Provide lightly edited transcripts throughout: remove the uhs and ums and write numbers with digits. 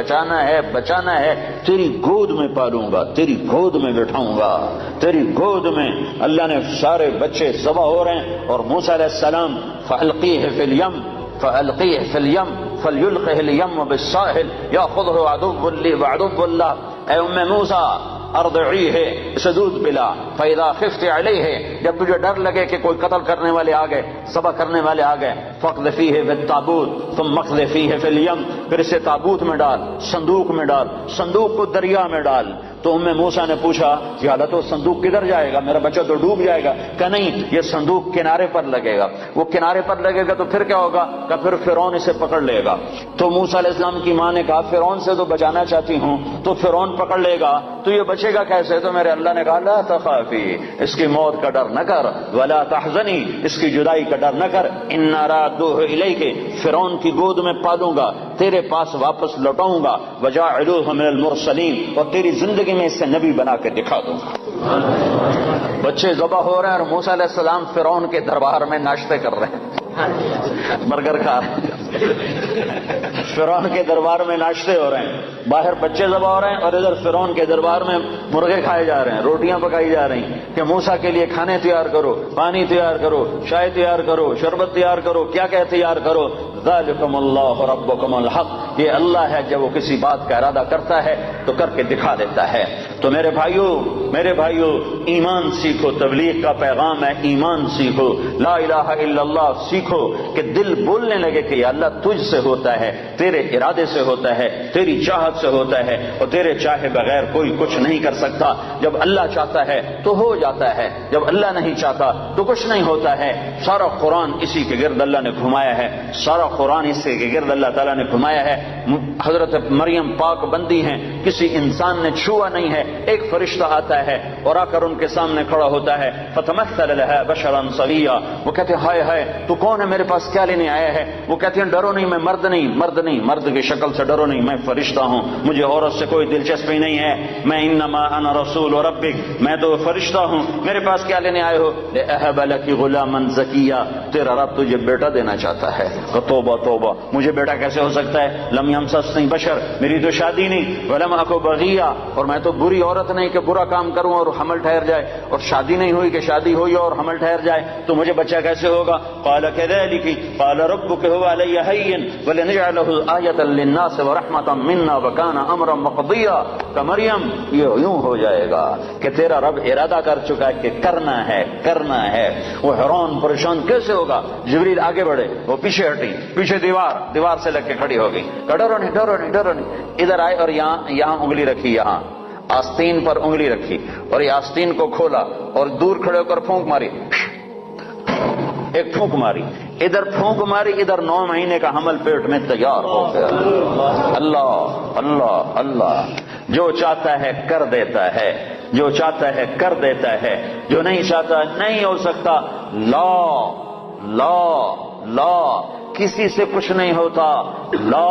بچانا ہے تیری گود میں پالوں گا، تیری گود میں بٹھاؤں گا، تیری گود میں۔ اللہ نے سارے بچے ذبح ہو رہے ہیں اور موسیٰ علیہ السلام فَأَلْقِيهِ فِي الْيَمِّ فَأَلْقِيهِ فِي الْيَمِّ فَلْيُلْقِهِ الْيَمُّ بِالسَّاحِلِ يَأْخُذْهُ عَدُوٌّ لِّي وَعَدُوٌّ لَّهُ۔ اے موسیٰ ارضعیہ، اسے دودھ پلا، فَإِذَا خِفْتِ عَلَيْهِ، جب تجھے ڈر لگے کہ کوئی قتل کرنے والے آ گئے، ذبح کرنے والے آ گئے، فَاقْذِفِيهِ فِي التَّابُوتِ ثُمَّ اقْذِفِيهِ فِي الْيَمِّ، پھر اسے تابوت میں ڈال، صندوق میں ڈال، صندوق کو دریا میں ڈال۔ تو موسیٰ نے پوچھا یا اللہ تو صندوق کدھر جائے گا، میرا بچہ تو ڈوب جائے گا۔ کہ نہیں، یہ صندوق کنارے پر لگے گا، وہ کنارے پر لگے گا تو پھر کیا ہوگا کہ پھر فرعون اسے پکڑ لے گا۔ تو موسیٰ علیہ السلام کی ماں نے کہا فرعون سے تو بچانا چاہتی ہوں، تو فرعون پکڑ لے گا تو یہ بچے گا کیسے؟ تو میرے اللہ نے کہا لا تخافی، اس کی موت کا ڈر نہ کر، ولا تحزنی، اس کی جدائی کا ڈر نہ کر، انا رادوہ الیک، فرعون کی گود میں پالوں گا، تیرے پاس واپس لوٹاؤں گا، وجاعلوہ من المرسلین، اور تیری زندگی میں اسے نبی بنا کے دکھا دوں گا۔ بچے ذبح ہو رہے ہیں اور موسیٰ علیہ السلام فرعون کے دربار میں ناشتے کر رہے ہیں، برگر کھا رہے ہیں، فرعون کے دربار میں ناشتے ہو رہے ہیں، باہر بچے ذبح ہو رہے ہیں اور ادھر فرعون کے دربار میں مرغے کھائے جا رہے ہیں، روٹیاں پکائی جا رہی ہیں کہ موسیٰ کے لیے کھانے تیار کرو، پانی تیار کرو، چائے تیار کرو، شربت تیار کرو، کیا کیا تیار کرو۔ ذالکم اللہ ربکم الحق، یہ اللہ ہے جب وہ کسی بات کا ارادہ کرتا ہے تو کر کے دکھا دیتا ہے۔ تو میرے بھائیو ایمان سیکھو، تبلیغ کا پیغام ہے ایمان سیکھو، لا الہ الا اللہ سیکھو کہ دل بولنے لگے کہ یا اللہ تجھ سے ہوتا ہے، تیرے ارادے سے ہوتا ہے، تیری چاہت سے ہوتا ہے، اور تیرے چاہے بغیر کوئی کچھ نہیں کر سکتا۔ جب اللہ چاہتا ہے تو ہو جاتا ہے، جب اللہ نہیں چاہتا تو کچھ نہیں ہوتا ہے۔ سارا قرآن اسی کے گرد اللہ نے گھمایا ہے، سارا قرآن اسی کے گرد اللہ تعالیٰ نے گھمایا ہے۔ حضرت مریم پاک بندی ہیں، کسی انسان نے چھوا نہیں ہے، ایک فرشتہ آتا ہے اور آ کر ان کے سامنے کھڑا ہوتا ہے، فتمثل لها بشرا سویا، وہ کہتے ہیں ہائے ہائے تو کون ہے، میرے پاس کیا لینے آیا ہے؟ وہ کہتے ہیں ڈرو نہیں، میں مرد نہیں، مرد کی شکل سے ڈرو نہیں، میں فرشتہ ہوں، مجھے عورت سے کوئی دلچسپی نہیں ہے، میں انما انا رسول ربک، میں تو فرشتہ ہوں، میرے پاس کیا لینے آئے ہو؟ لأهب لك غلاما زکیا، تیرا رب تجھے بیٹا دینا چاہتا ہے۔ توبہ توبہ، مجھے بیٹا کیسے ہو سکتا ہے؟ لم یمسسنی بشر، میری تو شادی نہیں، ولم اکو بغیا، اور میں تو بری عورت نہیں کہ برا کام کروں اور حمل ٹھہر جائے، اور شادی نہیں ہوئی کہ شادی ہوئی اور حمل ٹھہر جائے، تو مجھے بچہ کیسے ہوگا؟ قال كذلك قال ربك هو علي هين ولنجعله آية للناس ورحمة منا وكان امرا مقضيا، کہ مریم یہ یوں ہو جائے گا کہ تیرا رب ارادہ کر چکا ہے کہ کرنا ہے۔ وہ حیران پریشان کیسے ہوگا؟ جبریل آگے بڑھے، وہ پیچھے ہٹی، پیچھے دیوار سے لگ کے کھڑی ہو گئی، ڈرو نہیں، ادھر آئے اور یہاں انگلی رکھی، یہاں آستین پر انگلی رکھی اور یہ آستین کو کھولا اور دور کھڑے ہو کر پھونک ماری، ایک پھونک ماری، ادھر پھونک ماری، ادھر 9 مہینے کا حمل پیٹ میں تیار ہو گیا۔ اللہ اللہ اللہ، جو چاہتا ہے کر دیتا ہے، جو چاہتا ہے کر دیتا ہے، جو نہیں چاہتا نہیں ہو سکتا۔ لا کسی سے کچھ نہیں ہوتا، لا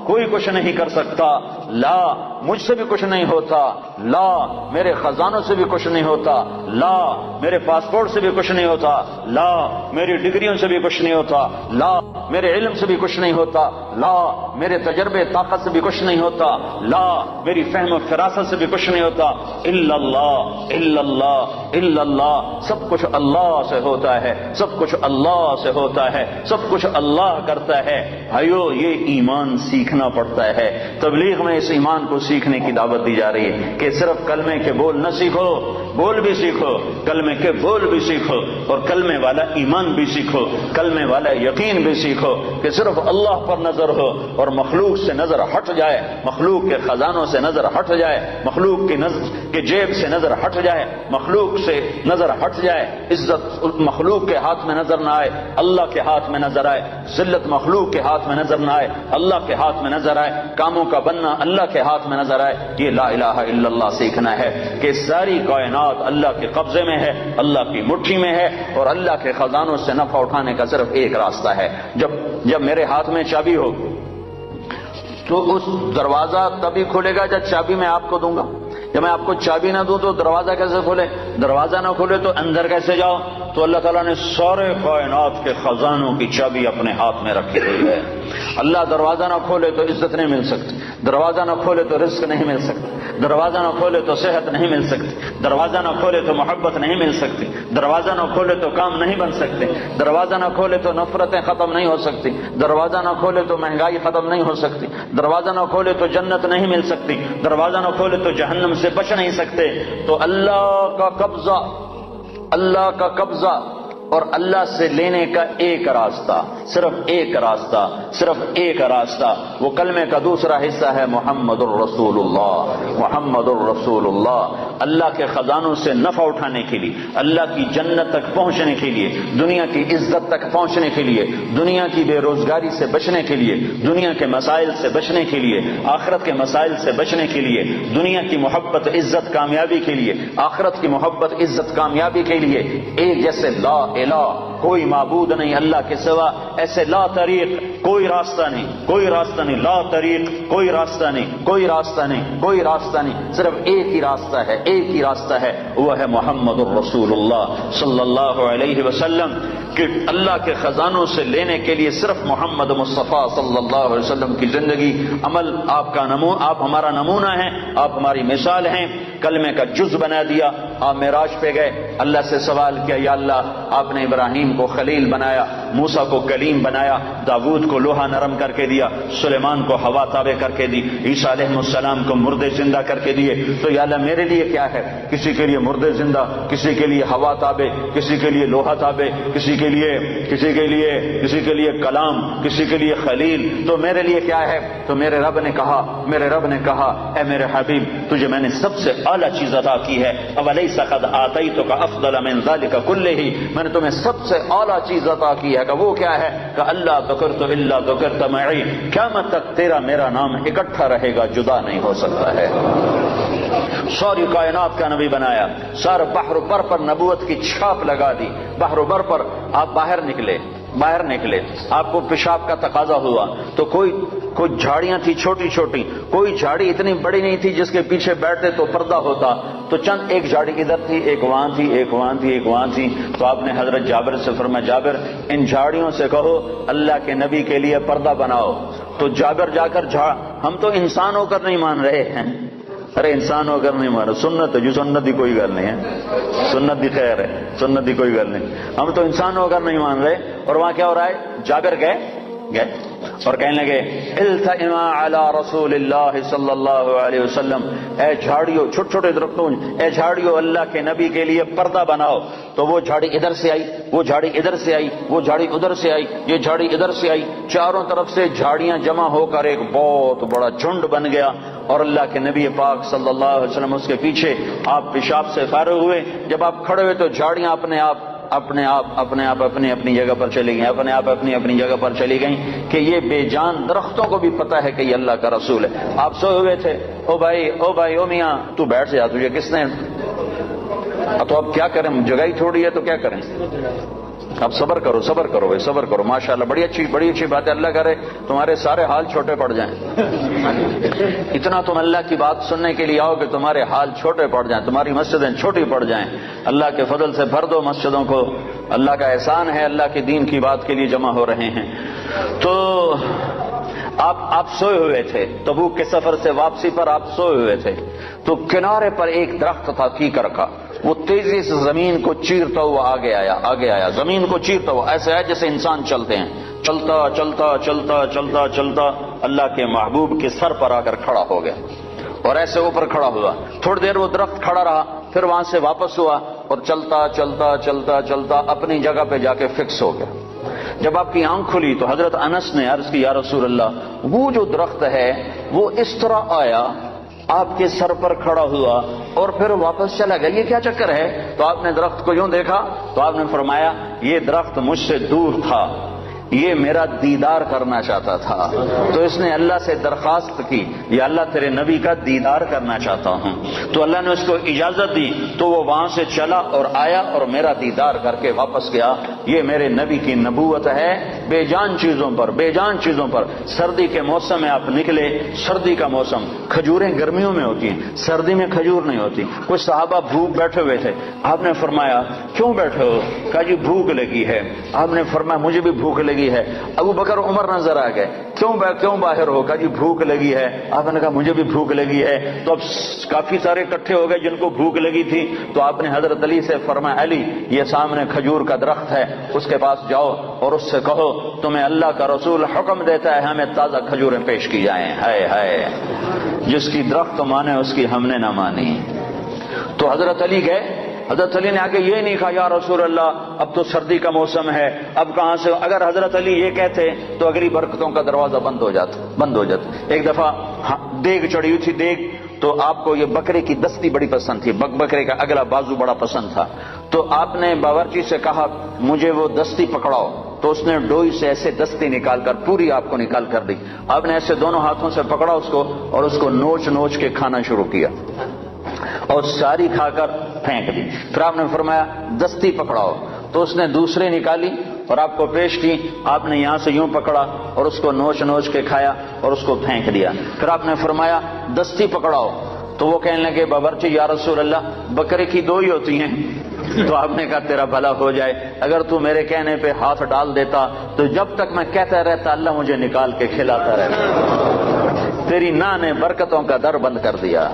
کوئی کچھ نہیں کر سکتا، لا مجھ سے بھی کچھ نہیں ہوتا، لا میرے خزانوں سے بھی کچھ نہیں ہوتا، لا میرے پاسپورٹ سے بھی کچھ نہیں ہوتا، لا میری ڈگریوں سے بھی کچھ نہیں ہوتا، لا میرے علم سے بھی کچھ نہیں ہوتا، لا میرے تجربے طاقت سے بھی کچھ نہیں ہوتا، لا میری فہم و فراست سے بھی کچھ نہیں ہوتا، الا اللہ، سب کچھ اللہ سے ہوتا ہے، سب کچھ اللہ سے ہوتا ہے، سب کچھ اللہ کرتا ہے۔ بھائیو یہ ایمان سیکھنا پڑتا ہے، تبلیغ میں اس ایمان کو سیکھنے کی دعوت دی جا رہی ہے کہ صرف کلمے کے بول نہ سیکھو، بول بھی سیکھو، کلمے کے بول بھی سیکھو، اور کلمے والا ایمان بھی سیکھو، کلمے والا یقین بھی سیکھو کہ صرف اللہ پر نظر ہو اور مخلوق سے نظر ہٹ جائے، مخلوق کے خزانوں سے نظر ہٹ جائے، مخلوق کی جیب سے نظر ہٹ جائے، مخلوق سے نظر ہٹ جائے، عزت مخلوق کے ہاتھ میں نظر نہ آئے، اللہ کے ہاتھ میں نظر آئے، ذلت مخلوق کے ہاتھ میں نظر نہ آئے، اللہ کے ہاتھ میں نظر آئے، کاموں کا بننا اللہ کے ہاتھ میں نظر آئے۔ یہ لا الہ الا اللہ سیکھنا ہے کہ ساری کائنات اللہ کے قبضے میں ہے، اللہ کی مٹھی میں ہے، اور اللہ کے خزانوں سے نفع اٹھانے کا صرف ایک راستہ ہے۔ جب میرے ہاتھ میں چابی ہو تو اس دروازہ تبھی کھلے گا جب چابی میں آپ کو دوں گا۔ جب میں آپ کو چابی نہ دوں تو دروازہ کیسے کھولے؟ دروازہ نہ کھولے تو اندر کیسے جاؤ؟ تو اللہ تعالیٰ نے سارے کائنات کے خزانوں کی چابی اپنے ہاتھ میں رکھی ہوئی ہے۔ اللہ دروازہ نہ کھولے تو عزت نہیں مل سکتی، دروازہ نہ کھولے تو رزق نہیں مل سکتا، دروازہ نہ کھولے تو صحت نہیں مل سکتی، دروازہ نہ کھولے تو محبت نہیں مل سکتی، دروازہ نہ کھولے تو کام نہیں بن سکتے، دروازہ نہ کھولے تو نفرتیں ختم نہیں ہو سکتی، دروازہ نہ کھولے تو مہنگائی ختم نہیں ہو سکتی، دروازہ نہ کھولے تو جنت نہیں مل سکتی، دروازہ نہ کھولے تو جہنم سے بچ نہیں سکتے۔ تو اللہ کا قبضہ اور اللہ سے لینے کا ایک راستہ، صرف ایک راستہ، صرف ایک راستہ، وہ کلمے کا دوسرا حصہ ہے محمد الرسول اللہ، محمد الرسول اللہ۔ اللہ کے خزانوں سے نفع اٹھانے کے لیے، اللہ کی جنت تک پہنچنے کے لیے، دنیا کی عزت تک پہنچنے کے لیے، دنیا کی بے روزگاری سے بچنے کے لیے، دنیا کے مسائل سے بچنے کے لیے، آخرت کے مسائل سے بچنے کے لیے، دنیا کی محبت عزت کامیابی کے لیے، آخرت کی محبت عزت کامیابی کے لیے، ایک جیسے لا الہ، کوئی معبود نہیں اللہ کے سوا، ایسے لا طریق، کوئی راستہ نہیں، کوئی راستہ نہیں، لا طریق، کوئی راستہ نہیں، کوئی راستہ نہیں، کوئی راستہ نہیں، صرف ایک ہی راستہ ہے، ایک ہی راستہ ہے، وہ ہے محمد الرسول اللہ صلی اللہ علیہ وسلم۔ کہ اللہ کے خزانوں سے لینے کے لیے صرف محمد مصطفیٰ صلی اللہ علیہ وسلم کی زندگی عمل، آپ ہمارا نمونہ ہیں، آپ ہماری مثال ہیں۔ کلمے کا جز بنا دیا، آپ معراج پہ گئے، اللہ سے سوال کیا، یا اللہ آپ نے ابراہیم کو خلیل بنایا، موسیٰ کو کلیم بنایا، داود کو لوہا نرم کر کے دیا، سلیمان کو ہوا تابع کر کے دی، عیسیٰ علیہ السلام کو مردے زندہ کر کے دیے، تو یا اللہ میرے لیے کیا ہے؟ کسی کے لیے مردے زندہ، کسی کے لیے ہوا تابع، کسی کے لیے لوہا تابع، کسی کے لیے کلام، کسی کے لیے خلیل، تو میرے لیے کیا ہے؟ تو میرے رب نے کہا اے میرے حبیب، تجھے میں نے سب سے اعلیٰ چیز عطا کی ہے، اولیس قد آتیتک افضل من ذلک کلہ، میں نے تمہیں سب سے اعلیٰ چیز عطا کی ہے، کہ وہ کیا ہے؟ کہ اللہ ذکرت الا ذکرت معی، قیامت تک تیرا میرا نام اکٹھا رہے گا، جدا نہیں ہو سکتا ہے۔ ساری کائنات کا نبی بنایا، سارے بحر و بر پر نبوت کی چھاپ لگا دی، بحر و بر پر آپ باہر نکلے، آپ کو پیشاب کا تقاضا ہوا تو کوئی جھاڑیاں تھی چھوٹی چھوٹی، کوئی جھاڑی اتنی بڑی نہیں تھی جس کے پیچھے بیٹھتے تو پردہ ہوتا، تو چند ایک جھاڑی ادھر تھی، ایک وہاں تھی، ایک وہاں تھی، ایک وہاں تھی، تو آپ نے حضرت جابر سے فرمایا، جابر ان جھاڑیوں سے کہو اللہ کے نبی کے لیے پردہ بناؤ، تو جابر جا کر ہم تو انسان ہو کر نہیں مان رہے ہیں، ارے انسان ہو کر نہیں مارا، سنت ہے جو سنت دی کوئی گل نہیں ہے، سنت دی خیر ہے، سنت دی کوئی گل نہیں، ہم تو انسان ہو کر نہیں مان رہے۔ اور وہاں کیا ہو رہا ہے؟ جابر گئے اور کہنے لگے التئما علی رسول اللہ صلی اللہ علیہ وسلم، اے جھاڑیوں، چھوٹے چھوٹے درختوں، اے جھاڑیوں اللہ کے نبی کے لیے پردہ بناؤ، تو وہ جھاڑی ادھر سے آئی، وہ جھاڑی ادھر سے آئی، وہ جھاڑی ادھر سے آئی، یہ جھاڑی ادھر سے آئی، چاروں طرف سے جھاڑیاں جمع ہو کر ایک بہت بڑا جھنڈ بن گیا، اور اللہ کے نبی پاک صلی اللہ علیہ وسلم اس کے پیچھے، آپ پیشاب سے فارغ ہوئے، جب آپ کھڑے ہوئے تو جھاڑیاں اپنے آپ اپنی جگہ پر چلی گئیں، اپنی جگہ پر چلی گئیں، کہ یہ بے جان درختوں کو بھی پتہ ہے کہ یہ اللہ کا رسول ہے۔ آپ سوئے ہوئے تھے، او میاں تو بیٹھ جا، تجھے کس نے، تو اب کیا کریں، جگہ ہی تھوڑی ہے تو کیا کریں، اب صبر کرو بھائی، صبر کرو، ماشاءاللہ بڑی اچھی بات ہے، اللہ کرے تمہارے سارے حال چھوٹے پڑ جائیں، اتنا تم اللہ کی بات سننے کے لیے آؤ کہ تمہارے حال چھوٹے پڑ جائیں، تمہاری مسجدیں چھوٹی پڑ جائیں، اللہ کے فضل سے بھر دو مسجدوں کو، اللہ کا احسان ہے، اللہ کے دین کی بات کے لیے جمع ہو رہے ہیں۔ تو آپ سوئے ہوئے تھے، تبوک کے سفر سے واپسی پر آپ سوئے ہوئے تھے، تو کنارے پر ایک درخت تھا کیکر کا، وہ تیزی سے زمین کو چیرتا ہوا آگے آیا، زمین کو چیرتا ہوا، ایسا ہے جیسے انسان چلتے ہیں، چلتا اللہ کے محبوب کے سر پر آ کر کھڑا ہو گیا، اور ایسے اوپر کھڑا ہوا، تھوڑی دیر وہ درخت کھڑا رہا، پھر وہاں سے واپس ہوا اور چلتا اپنی جگہ پہ جا کے فکس ہو گیا۔ جب آپ کی آنکھ کھلی تو حضرت انس نے عرض کی، یا رسول اللہ، وہ جو درخت ہے وہ اس طرح آیا، آپ کے سر پر کھڑا ہوا اور پھر واپس چلا گیا، یہ کیا چکر ہے؟ تو آپ نے درخت کو یوں دیکھا تو آپ نے فرمایا، یہ درخت مجھ سے دور تھا، یہ میرا دیدار کرنا چاہتا تھا، تو اس نے اللہ سے درخواست کی، یا اللہ تیرے نبی کا دیدار کرنا چاہتا ہوں، تو اللہ نے اس کو اجازت دی، تو وہ وہاں سے چلا اور آیا اور میرا دیدار کر کے واپس گیا۔ یہ میرے نبی کی نبوت ہے، بے جان چیزوں پر۔ سردی کے موسم میں آپ نکلے، سردی کا موسم، کھجوریں گرمیوں میں ہوتی ہیں، سردی میں کھجور نہیں ہوتی۔ کچھ صحابہ بھوک بیٹھے ہوئے تھے، آپ نے فرمایا کیوں بیٹھے ہو؟ کہا جی بھوک لگی ہے۔ آپ نے فرمایا مجھے بھی بھوک لگی لگی ہے۔ ابو بکر عمر نظر آ گئے، کیوں باہر ہو؟ کہا جی بھوک لگی ہے۔ آپ نے کہا مجھے بھی بھوک لگی ہے۔ تو اب کافی سارے اکٹھے ہو گئے جن کو بھوک لگی تھی، تو آپ نے حضرت علی سے فرمایا علی یہ سامنے کھجور کا درخت ہے، اس کے پاس جاؤ اور اس سے کہو تمہیں اللہ کا رسول حکم دیتا ہے ہمیں تازہ کھجوریں پیش کی جائیں۔ ہائے جس کی درخت مانے اس کی ہم نے نہ مانی۔ تو حضرت علی گئے، حضرت علی نے آگے یہ نہیں کہا یا رسول اللہ اب تو سردی کا موسم ہے، اب کہاں سے؟ اگر حضرت علی یہ کہتے تو اگلی برکتوں کا دروازہ بند ہو جاتا۔ ایک دفعہ دیگ چڑھی ہوئی تھی، دیگ تو آپ کو یہ بکرے کی دستی بڑی پسند تھی، بکرے کا اگلا بازو بڑا پسند تھا، تو آپ نے باورچی سے کہا مجھے وہ دستی پکڑاؤ، تو اس نے ڈوئی سے ایسے دستی نکال کر پوری آپ کو نکال کر دی۔ آپ نے ایسے دونوں ہاتھوں سے پکڑا اس کو اور اس کو نوچ کے کھانا شروع کیا اور ساری کھا کر پھینک دی۔ پھر آپ نے فرمایا دستی پکڑاؤ، تو اس نے دوسری نکالی اور آپ کو پیش کی۔ آپ نے یہاں سے یوں پکڑا اور اس کو نوچ کے کھایا اور اس کو پھینک دیا۔ پھر آپ نے فرمایا دستی پکڑاؤ، تو وہ کہنے لگے باورچی یا رسول اللہ بکرے کی دو ہی ہوتی ہیں۔ تو آپ نے کہا تیرا بھلا ہو جائے، اگر تو میرے کہنے پہ ہاتھ ڈال دیتا تو جب تک میں کہتا رہتا اللہ مجھے نکال کے کھلاتا رہتا۔ تیری نا نے برکتوں کا در بند کر دیا۔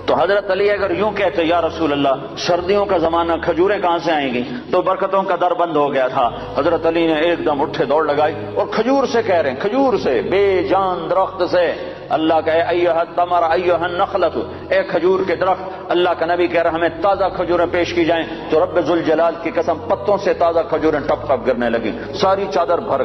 تو حضرت علی اگر یوں کہتے یا رسول اللہ سردیوں کا زمانہ کھجوریں کہاں سے آئیں گی، تو برکتوں کا در بند ہو گیا تھا۔ حضرت علی نے ایک دم اٹھے دوڑ لگائی اور کھجور سے کہہ رہے ہیں، کھجور سے، بے جان درخت سے اللہ کا ایھا التمر ایھا النخلۃ، اے کھجور کے درخت، اللہ کا نبی کہہ رہا ہمیں تازہ کھجوریں پیش کی جائیں، تو رب ذوالجلال کی قسم پتوں سے تازہ کھجوریں ٹپ ٹپ گرنے لگی، ساری چادر بھر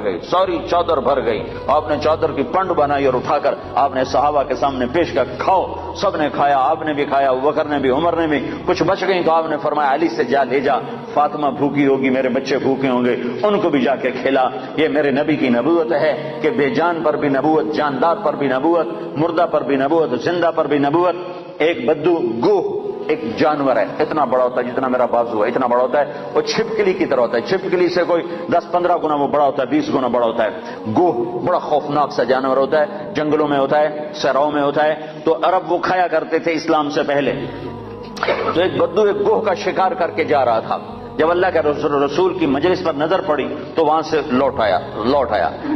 گئی۔ آپ نے چادر کی پنڈ بنائی اور اٹھا کر آپ نے صحابہ کے سامنے پیش کیا، کھاؤ۔ سب نے کھایا، آپ نے بھی کھایا، ابوبکر نے بھی، عمر نے بھی۔ کچھ بچ گئی تو آپ نے فرمایا علی سے جا لے جا، فاطمہ بھوکی ہوگی، میرے بچے بھوکے ہوں گے، ان کو بھی جا کے کھلا۔ یہ میرے نبی کی نبوت ہے کہ بے جان پر بھی نبوت، جاندار پر بھی نبوت، مردہ پر بھی نبوت، زندہ پر بھی نبوت۔ ایک بدو گوہ ایک جانور ہے، اتنا بڑا ہوتا ہے جتنا میرا بازو ہے، اتنا بڑا ہوتا ہے، وہ چھپکلی کی طرح ہوتا ہے، چھپکلی سے کوئی 10-15 گنا وہ بڑا ہوتا ہے، 20 گنا بڑا ہوتا ہے۔ گوہ بڑا خوفناک سا جانور ہوتا ہے، جنگلوں میں ہوتا ہے، صحراؤں میں ہوتا ہے، تو عرب وہ کھایا کرتے تھے اسلام سے پہلے۔ تو ایک بدو ایک گوہ کا شکار کر کے جا رہا تھا، جب اللہ کے رسول کی مجلس پر نظر پڑی تو وہاں سے لوٹ آیا۔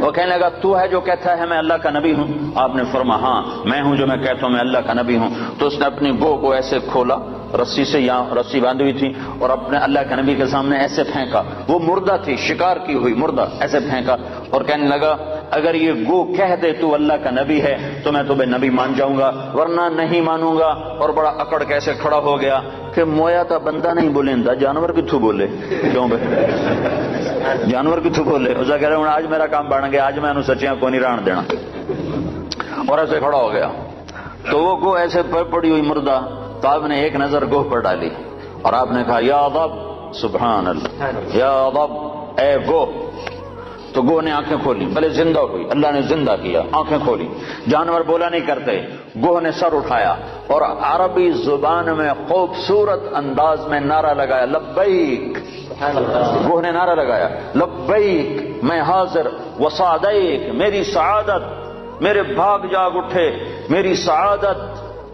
وہ کہنے لگا تو ہے جو کہتا ہے میں اللہ کا نبی ہوں؟ آپ نے فرمایا ہاں میں ہوں جو میں کہتا ہوں میں اللہ کا نبی ہوں۔ تو اس نے اپنی گوہ کو ایسے کھولا، رسی سے، یہاں رسی باندھی ہوئی تھی، اور اپنے اللہ کے نبی کے سامنے ایسے پھینکا، وہ مردہ تھی، شکار کی ہوئی مردہ، ایسے پھینکا اور کہنے لگا اگر یہ گو کہہ دے تو اللہ کا نبی ہے تو میں تمہیں نبی مان جاؤں گا، ورنہ نہیں مانوں گا۔ اور بڑا اکڑ کیسے کھڑا ہو گیا کہ مویا تا بندہ نہیں بولیندا، جانور کتھوں بولے؟ کیوں بھائی جانور کتھوں بولے؟ اس کہہ رہے آج میرا کام بن گیا، آج میں انہوں سچیاں کو نہیں ران دینا، اور ایسے کھڑا ہو گیا۔ تو وہ گو ایسے پڑی ہوئی مردہ، تو آپ نے ایک نظر گوہ پر ڈالی اور آپ نے کہا یا ضب، سبحان اللہ، یا ضب، اے گوہ۔ تو گوہ نے آنکھیں کھولی، بھلے زندہ ہوئی، اللہ نے زندہ کیا، آنکھیں کھولی، جانور بولا نہیں کرتے۔ گوہ نے سر اٹھایا اور عربی زبان میں خوبصورت انداز میں نعرہ لگایا لبیک۔ گوہ نے نعرہ لگایا لبیک، میں حاضر، وسعدیک، میری سعادت، میرے بھاگ جاگ اٹھے میری سعادت،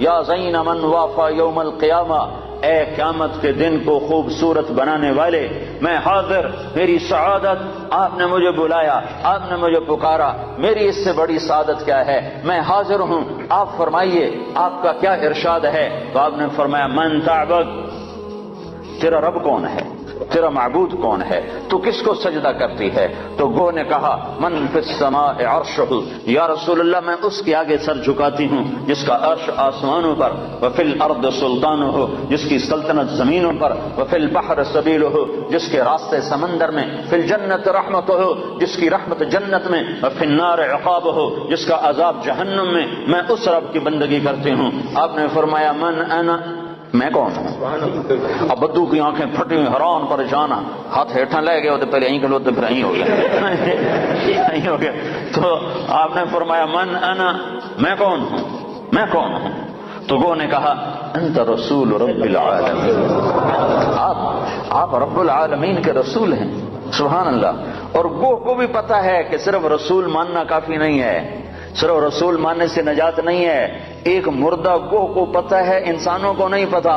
یا زین من وافا یوم القیامہ، اے قیامت کے دن کو خوبصورت بنانے والے، میں حاضر، میری سعادت، آپ نے مجھے بلایا، آپ نے مجھے پکارا، میری اس سے بڑی سعادت کیا ہے؟ میں حاضر ہوں، آپ فرمائیے آپ کا کیا ارشاد ہے؟ تو آپ نے فرمایا من تعبد، تیرا رب کون ہے؟ تیرا معبود کون ہے؟ تو کس کو سجدہ کرتی ہے؟ تو گوہ نے کہا من فی السماء عرشہ، یا رسول اللہ میں اس کے آگے سر جھکاتی ہوں جس کا عرش آسمانوں پر، وفی الارض سلطانہ، جس کی سلطنت زمینوں پر، وفی البحر سبیلہ، جس کے راستے سمندر میں، فی الجنت رحمتہ، جس کی رحمت جنت میں، وفی النار عقابہ، جس کا عذاب جہنم میں، میں اس رب کی بندگی کرتی ہوں۔ آپ نے فرمایا من انا، میں کون ہوں؟ اب بدو کی آنکھیں پھٹی ہوئی، حیران پریشان، ہاتھ ہیٹھاں لے گئے ہوتے، پہلے کھلو تو پھر ہو گیا تو آپ نے فرمایا من انا، میں کون ہوں، میں کون ہوں؟ تو گو نے کہا انت رسول رب العالمین، آپ رب العالمین کے رسول ہیں۔ سبحان اللہ۔ اور گو کو بھی پتا ہے کہ صرف رسول ماننا کافی نہیں ہے، صرف رسول ماننے سے نجات نہیں ہے، ایک مردہ گوہ کو پتہ ہے، انسانوں کو نہیں پتا،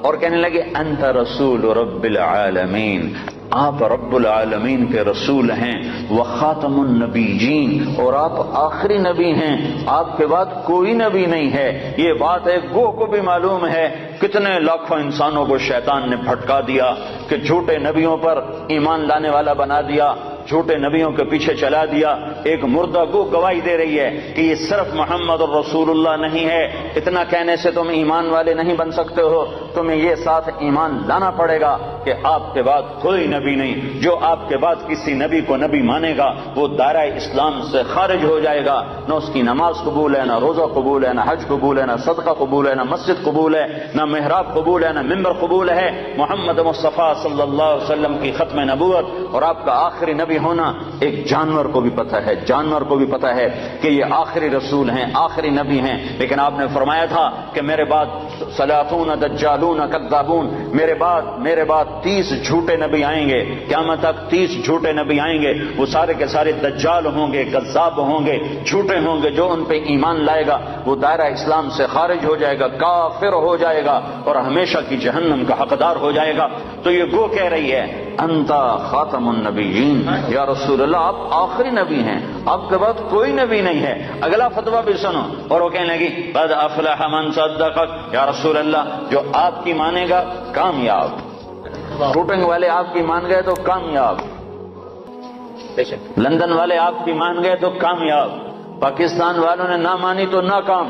اور کہنے لگے انت رسول رب العالمین، آپ رب العالمین کے رسول ہیں، وخاتم النبیین، اور آپ آخری نبی ہیں، آپ کے بعد کوئی نبی نہیں ہے۔ یہ بات ایک گو کو بھی معلوم ہے۔ کتنے لاکھوں انسانوں کو شیطان نے بھٹکا دیا کہ جھوٹے نبیوں پر ایمان لانے والا بنا دیا، جھوٹے نبیوں کے پیچھے چلا دیا۔ ایک مردہ گو گواہی دے رہی ہے کہ یہ صرف محمد الرسول اللہ نہیں ہے، اتنا کہنے سے تم ایمان والے نہیں بن سکتے ہو، تمہیں یہ ساتھ ایمان لانا پڑے گا کہ آپ کے بعد کوئی نبی نہیں۔ جو آپ کے بعد کسی نبی کو نبی مانے گا وہ دائرہ اسلام سے خارج ہو جائے گا، نہ اس کی نماز قبول ہے، نہ روزہ قبول ہے، نہ حج قبول ہے، نہ صدقہ قبول ہے، نہ مسجد قبول ہے، نہ محراب قبول ہے، نہ ممبر قبول ہے۔ محمد مصطفیٰ صلی اللہ علیہ وسلم کی ختم نبوت اور آپ کا آخری نبی ہونا ایک جانور کو بھی پتہ ہے، جانور کو بھی پتہ ہے کہ یہ آخری رسول ہیں، آخری نبی ہیں۔ لیکن آپ نے فرمایا تھا کہ میرے بعد سلاطون دجالون کذابون، میرے بعد 30 جھوٹے نبی آئیں گے، قیامت تک 30 جھوٹے نبی آئیں گے، وہ سارے کے سارے دجال ہوں گے، کذاب ہوں گے، جھوٹے ہوں گے۔ جو ان پہ ایمان لائے گا وہ دائرہ اسلام سے خارج ہو جائے گا، کافر ہو جائے گا اور ہمیشہ کی جہنم کا حقدار ہو جائے گا۔ تو یہ گو کہہ رہی ہے انت خاتم النبیین، یا رسول اللہ آپ آخری نبی ہیں، آپ کے بعد کوئی نبی نہیں ہے۔ اگلا فتویٰ بھی سنو، اور وہ کہنے لگی قد افلح من صدقک، یا رسول اللہ جو آپ کی مانے گا کامیاب، شوٹنگ والے آپ کی مان گئے تو کامیاب، لندن والے آپ کی مان گئے تو کامیاب، پاکستان والوں نے نہ مانی تو ناکام،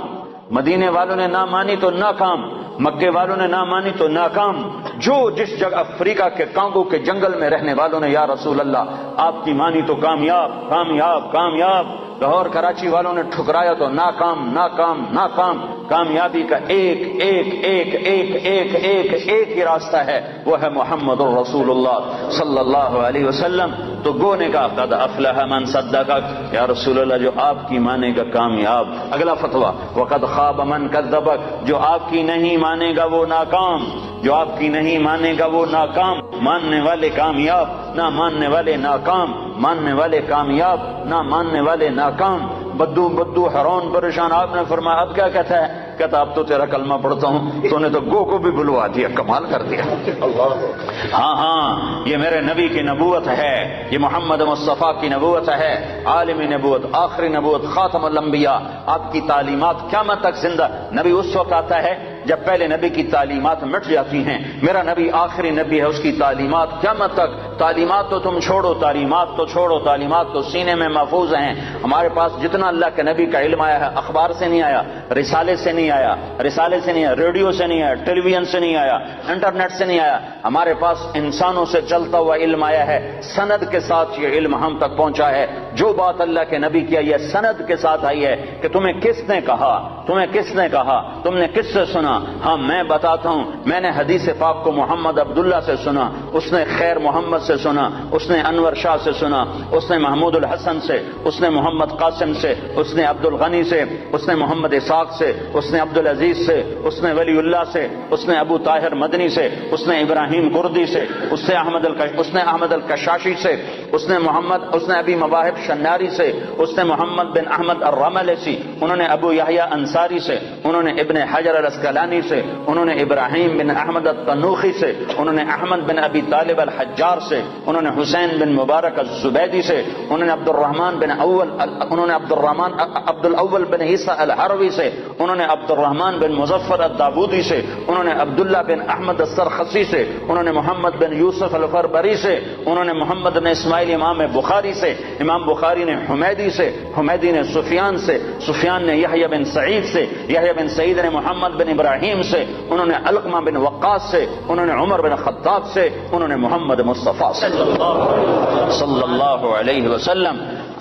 مدینے والوں نے نہ مانی تو ناکام، مکے والوں نے نہ مانی تو ناکام، جو جس جگہ افریقہ کے کانگو کے جنگل میں رہنے والوں نے یا رسول اللہ آپ کی مانی تو کامیاب کامیاب کامیاب، لاہور کراچی والوں نے ٹھکرایا تو ناکام ناکام ناکام۔ کامیابی کا ایک ایک ایک ایک ایک ایک ایک ہی راستہ ہے، وہ ہے محمد الرسول اللہ صلی اللہ علیہ وسلم۔ تو گو نے کہا قد افلح من صدقک، یا رسول اللہ جو آپ کی مانے گا کامیاب۔ اگلا فتویٰ وقد خاب من کذبک، جو آپ کی نہیں مانے گا وہ ناکام، جو آپ کی نہیں مانے گا وہ ناکام۔ ماننے والے کامیاب، نہ ماننے والے ناکام، ماننے والے کامیاب، نہ ماننے والے ناکام۔ بدو حیران پریشان، آپ نے فرمایا اب کیا کہتا ہے؟ کہتا اب تو تیرا کلمہ پڑھتا ہوں، تو نے تو گو کو بھی بلوا دیا، کمال کر دیا۔ ہاں یہ میرے نبی کی نبوت ہے، یہ محمد مصطفیٰ کی نبوت ہے، عالمی نبوت، آخری نبوت، خاتم الانبیاء۔ آپ کی تعلیمات قیامت تک زندہ۔ نبی اس وقت آتا ہے جب پہلے نبی کی تعلیمات مٹ جاتی ہیں، میرا نبی آخری نبی ہے، اس کی تعلیمات قیامت تک۔ تعلیمات تو تم چھوڑو، تعلیمات تو چھوڑو، تعلیمات تو سینے میں محفوظ ہیں۔ ہمارے پاس جتنا اللہ کے نبی کا علم آیا ہے اخبار سے نہیں آیا، رسالے سے نہیں آیا، رسالے سے نہیں آیا، ریڈیو سے نہیں آیا، ٹیلی ویژن سے نہیں آیا، انٹرنیٹ سے نہیں آیا، ہمارے پاس انسانوں سے چلتا ہوا علم آیا ہے، سند کے ساتھ یہ علم ہم تک پہنچا ہے۔ جو بات اللہ کے نبی کی آئی ہے سند کے ساتھ آئی ہے کہ تمہیں کس نے کہا، تمہیں کس نے کہا، تم نے کس سے سنا؟ ہاں میں بتاتا ہوں، میں نے حدیث پاک کو محمد عبداللہ سے سنا، اس نے خیر محمد سے سنا، اس نے انور شاہ سے سنا، اس نے محمود الحسن سے، اس نے محمد قاسم سے، اس نے عبد الغنی سے، اس نے محمد اسحاق سے، اس نے عبد العزیز سے، اس نے ولی اللہ سے، اس نے ابو طاہر مدنی سے، اس نے ابراہیم کردی سے، اس نے احمد الکشاشی سے، اس نے ابی مواہب شناری سے، اس نے محمد بن احمد الرملسی، انہوں نے ابو یحییٰ انصاری سے، انہوں نے ابن حجر الاسقلانی سے، انہوں نے ابراہیم بن احمد التنوخی سے، انہوں نے احمد بن ابی طالب الحجار سے، انہوں نے حسین بن مبارک الزبیدی سے، انہوں نے عبد الاول بن عیسیٰ الحروی سے، انہوں نے عبد الرحمن بن مظفر الداودی سے، انہوں نے عبداللہ بن احمد السرخسی سے، انہوں نے محمد بن یوسف الفربری سے، انہوں نے محمد بن اسماعیل امام بخاری سے، امام بخاری نے حمیدی سے، حمیدی نے سفیان سے، سفیان نے یحییٰ بن سعید سے، یحییٰ بن سعید نے محمد بن ابراہیم سے، انہوں نے علقمہ بن وقاص سے، انہوں نے عمر بن خطاب سے، انہوں نے محمد مصطفیٰ صلی اللہ علیہ وسلم۔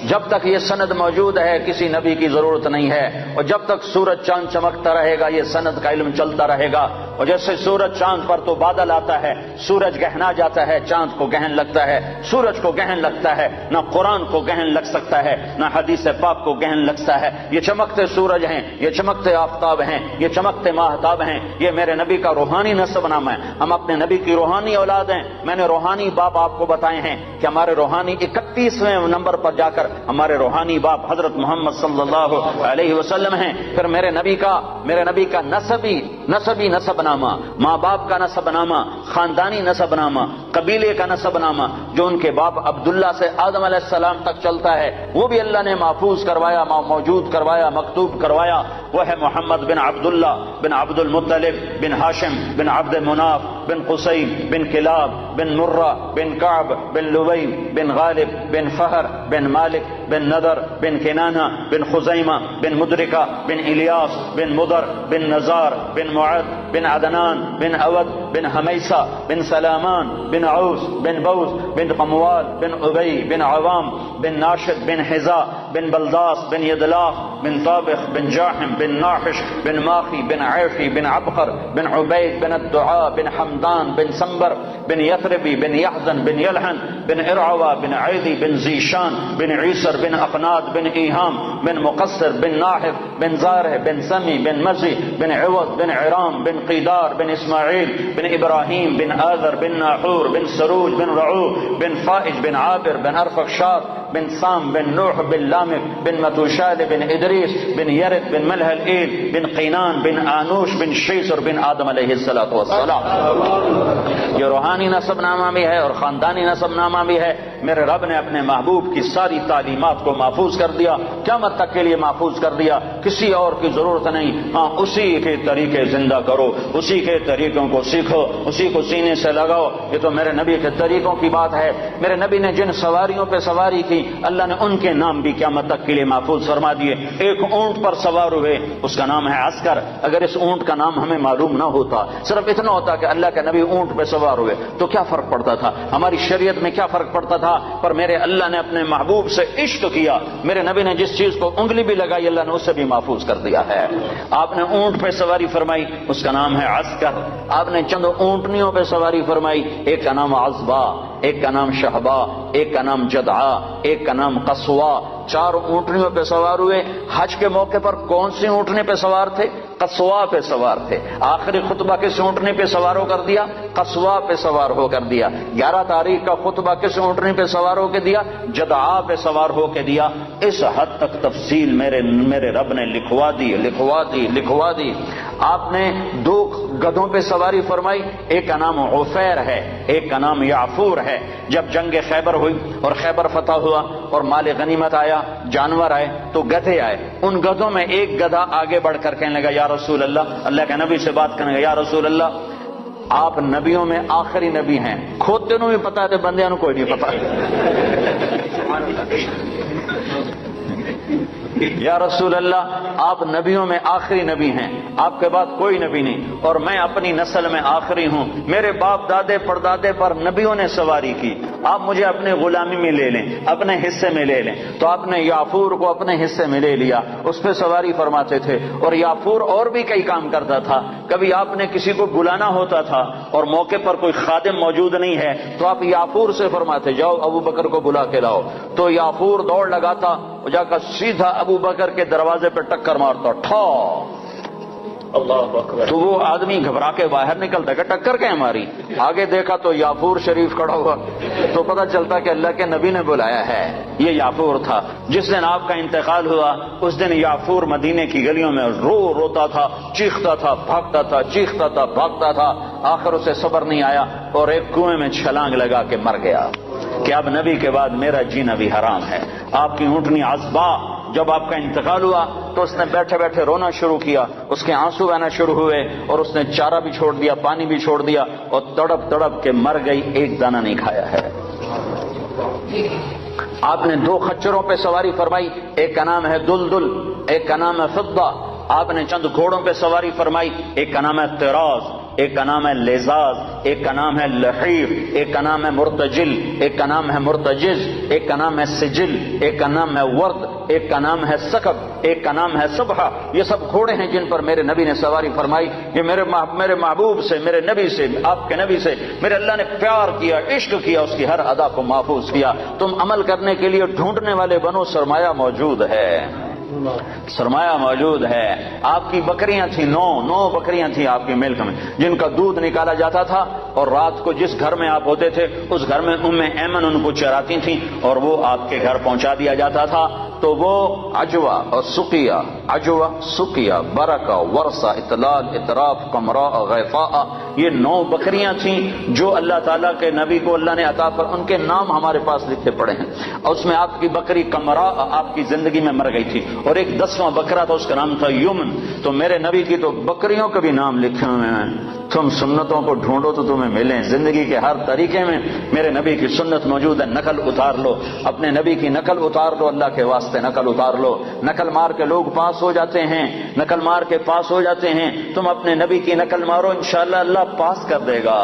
جب تک یہ سند موجود ہے کسی نبی کی ضرورت نہیں ہے، اور جب تک سورج چاند چمکتا رہے گا یہ سند کا علم چلتا رہے گا۔ اور جیسے سورج چاند پر تو بادل آتا ہے، سورج گہنا جاتا ہے، چاند کو گہن لگتا ہے، سورج کو گہن لگتا ہے، نہ قرآن کو گہن لگ سکتا ہے، نہ حدیث پاک کو گہن لگتا ہے۔ یہ چمکتے سورج ہیں، یہ چمکتے آفتاب ہیں، یہ چمکتے ماہتاب ہیں، یہ میرے نبی کا روحانی نسب نام ہے۔ ہم اپنے نبی کی روحانی اولاد ہیں۔ میں نے روحانی باب آپ کو بتائے ہیں کہ ہمارے روحانی 31ویں نمبر پر جا کر ہمارے روحانی باپ حضرت محمد صلی اللہ علیہ وسلم ہیں. پھر میرے نبی کا نسبی نسب نامہ، ماں باپ کا نسب نامہ، خاندانی نسب نامہ، قبیلے کا نسب نامہ جو ان کے باپ عبداللہ سے آدم علیہ السلام تک چلتا ہے، وہ بھی اللہ نے محفوظ کروایا، موجود کروایا، مکتوب کروایا. وہ ہے محمد بن عبداللہ بن عبد المطلب بن ہاشم بن عبد مناف بن قصی بن کلاب بن مرہ بن کعب بن لبی بن غالب بن فہر بن مالک بن نضر بن کنانہ بن خزیمہ بن مدرکہ بن الیاس بن مدر بن نزار بن معد بن عدنان بن اود بن حمیسہ بن سلامان بن عوس بن بوس بن قموال بن ابی بن عوام بن ناشد بن حذا بن بلداس بن یدلاف بن طابخ بن جاحم بن ناحش بن ماخی بن عیفی بن عبقر بن عبید بن الدعاء بن حمدان بن سنبر بن یثربی بن یحزن بن یلحن بن ارعوا بن عیدی بن زیشان بن عیسر بن اقناد بن ایہام بن مقصر بن ناحف بن زارح بن سمی بن مزی بن عوض بن عرام بن قیدار بن اسماعیل بن ابراہیم بن آذر بن ناحور بن سروج بن رعو بن فائج بن عابر بن ارفخشاد بن سام بن نوح بن لامک بن متوشال بن ادریس بن یرد بن ملح الایل بن قینان بن آنوش بن شیسر بن آدم علیہ السلام. یہ روحانی نسب نامہ بھی ہے اور خاندانی نسب نامہ بھی ہے. میرے رب نے اپنے محبوب کی ساری تعلیمات کو محفوظ کر دیا، قیامت تک کے لیے محفوظ کر دیا، کسی اور کی ضرورت نہیں. ہاں اسی کے طریقے زندہ کرو، اسی کے طریقوں کو سیکھو، اسی کو سینے سے لگاؤ. یہ تو میرے نبی کے طریقوں کی بات ہے. میرے نبی نے جن سواریوں پہ سواری کی اللہ نے ان کے نام بھی قیامت تک کے لیے محفوظ فرما دیے. ایک اونٹ پر سوار ہوئے، اس کا نام ہے عسکر. اگر اس اونٹ کا نام ہمیں معلوم نہ ہوتا، صرف اتنا ہوتا کہ اللہ کے نبی اونٹ پہ سوار ہوئے، تو کیا فرق پڑتا تھا؟ ہماری شریعت میں کیا فرق پڑتا تھا؟ پر میرے اللہ نے اپنے محبوب سے عشق کیا. میرے نبی نے جس چیز کو انگلی بھی لگائی اللہ نے اسے بھی محفوظ کر دیا ہے. آپ نے اونٹ پہ سواری فرمائی، اس کا نام ہے عسکر. آپ نے چند اونٹنیوں پہ سواری فرمائی، ایک کا نام عصبہ، ایک کا نام شہبہ، ایک کا نام جدعا، ایک کا نام قصوا. 4 اونٹنیوں پہ سوار ہوئے. حج کے موقع پر کون سی اونٹنے پہ سوار تھے؟ قصوا پہ سوار تھے. آخری خطبہ کس اونٹنے پہ سوار ہو کر دیا؟ قصوا پہ سوار ہو کر دیا. 11 تاریخ کا خطبہ کس اونٹنے پہ سوار ہو کے دیا؟ جدعا پہ سوار ہو کے دیا. اس حد تک تفصیل میرے رب نے لکھوا دی. آپ نے 2 گدھوں پہ سواری فرمائی، ایک کا نام عفیر ہے، ایک کا نام یعفور ہے. جب جنگ خیبر ہوئی اور خیبر فتح ہوا اور مال غنیمت آیا، جانور آئے، تو گدھے آئے. ان گدھوں میں ایک گدھا آگے بڑھ کر کہنے لگا یا رسول اللہ کے نبی سے بات کرنے لگا، یا رسول اللہ آپ نبیوں میں آخری نبی ہیں. کھوتے نو بھی پتا ہے، بندیاں نو کوئی نہیں پتا. یا رسول اللہ آپ نبیوں میں آخری نبی ہیں، آپ کے بعد کوئی نبی نہیں، اور میں اپنی نسل میں آخری ہوں. میرے باپ دادے پردادے پر نبیوں نے سواری کی، آپ مجھے اپنے غلامی میں لے لیں، اپنے حصے میں لے لیں. تو آپ نے یافور کو اپنے حصے میں لے لیا، اس پہ سواری فرماتے تھے. اور یافور اور بھی کئی کام کرتا تھا. کبھی آپ نے کسی کو بلانا ہوتا تھا اور موقع پر کوئی خادم موجود نہیں ہے تو آپ یافور سے فرماتے جاؤ ابو بکر کو بلا کے لاؤ. تو یافور دوڑ لگاتا، جا کر سیدھا ابو بکر کے دروازے پہ ٹکر مارتا، ٹھا. تو وہ آدمی گھبرا کے باہر نکلتا کہ ٹکر کہیں ہماری. آگے دیکھا تو یافور شریف کھڑا ہوا، تو پتہ چلتا کہ اللہ کے نبی نے بلایا ہے. یہ یافور تھا. جس دن آپ کا انتقال ہوا اس دن یافور مدینے کی گلیوں میں روتا تھا، چیختا تھا، بھاگتا تھا، چیختا تھا، بھاگتا تھا. آخر اسے صبر نہیں آیا اور ایک کنویں میں چھلانگ لگا کے مر گیا کہ اب نبی کے بعد میرا جینا بھی حرام ہے. آپ کی اونٹنی عصبہ جب آپ کا انتقال ہوا تو اس نے بیٹھے بیٹھے رونا شروع کیا، اس کے آنسو آنا شروع ہوئے اور اس نے چارہ بھی چھوڑ دیا، پانی بھی چھوڑ دیا اور تڑپ تڑپ کے مر گئی، ایک دانہ نہیں کھایا ہے. آپ نے 2 خچروں پہ سواری فرمائی، ایک کا نام ہے دلدل، ایک کا نام ہے فضہ. آپ نے چند گھوڑوں پہ سواری فرمائی، ایک کا نام ہے طراز، ایک کا نام ہے لیزاز، ایک کا نام ہے لحیف، ایک کا نام ہے مرتجل، ایک کا نام ہے مرتجز، ایک کا نام ہے سجل، ایک کا نام ہے ورد، ایک کا نام ہے سکب، ایک کا نام ہے صبحہ. یہ سب گھوڑے ہیں جن پر میرے نبی نے سواری فرمائی. یہ میرے محبوب سے، میرے نبی سے، آپ کے نبی سے میرے اللہ نے پیار کیا، عشق کیا، اس کی ہر ادا کو محفوظ کیا. تم عمل کرنے کے لیے ڈھونڈنے والے بنو، سرمایہ موجود ہے. سرمایہ موجود ہے. آپ کی بکریاں تھیں، 9 بکریاں تھیں آپ کے ملک میں، جن کا دودھ نکالا جاتا تھا، اور رات کو جس گھر میں آپ ہوتے تھے اس گھر میں ام ایمن ان کو چراتی تھیں اور وہ آپ کے گھر پہنچا دیا جاتا تھا. تو وہ عجوہ اور سقیہ، برکہ، ورثہ، اطلال، اطراف، قمراء، غیفاء، یہ 9 بکریاں تھیں جو اللہ تعالیٰ کے نبی کو اللہ نے عطا پر ان کے نام ہمارے پاس لکھے پڑے ہیں. اور اس میں آپ کی بکری قمراء آپ کی زندگی میں مر گئی تھی، اور ایک 10واں بکرا تھا، اس کا نام تھا یمن. تو میرے نبی کی تو بکریوں کے بھی نام لکھے ہوئے ہیں. تم سنتوں کو ڈھونڈو تو تمہیں ملیں. زندگی کے ہر طریقے میں میرے نبی کی سنت موجود ہے. نقل اتار لو، اپنے نبی کی نقل اتار لو، اللہ کے واسطے نقل اتار لو. نقل مار کے لوگ پاس ہو جاتے ہیں، نقل مار کے پاس ہو جاتے ہیں. تم اپنے نبی کی نقل مارو، انشاءاللہ اللہ پاس کر دے گا.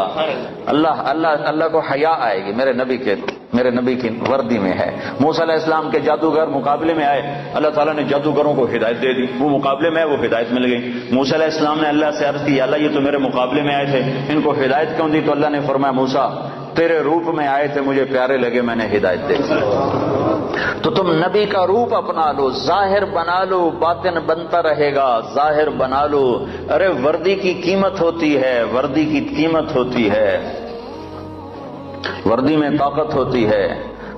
اللہ کو حیا آئے گی. میرے نبی کی وردی میں ہے. موسیٰ علیہ السلام کے جادوگر مقابلے میں آئے، اللہ تعالیٰ نے جادوگروں کو ہدایت دے دی. وہ مقابلے میں وہ ہدایت مل گئی. موسیٰ علیہ السلام نے اللہ سے عرض کی، اللہ یہ تو میرے مقابلے میں آئے تھے، ان کو ہدایت کیوں دی؟ تو اللہ نے فرمایا، موسیٰ تیرے روپ میں آئے تھے، مجھے پیارے لگے، میں نے ہدایت دے دی. تو تم نبی کا روپ اپنا لو، ظاہر بنا لو، باطن بنتا رہے گا. ظاہر بنا لو. ارے وردی کی قیمت ہوتی ہے، وردی کی قیمت ہوتی ہے، وردی میں طاقت ہوتی ہے.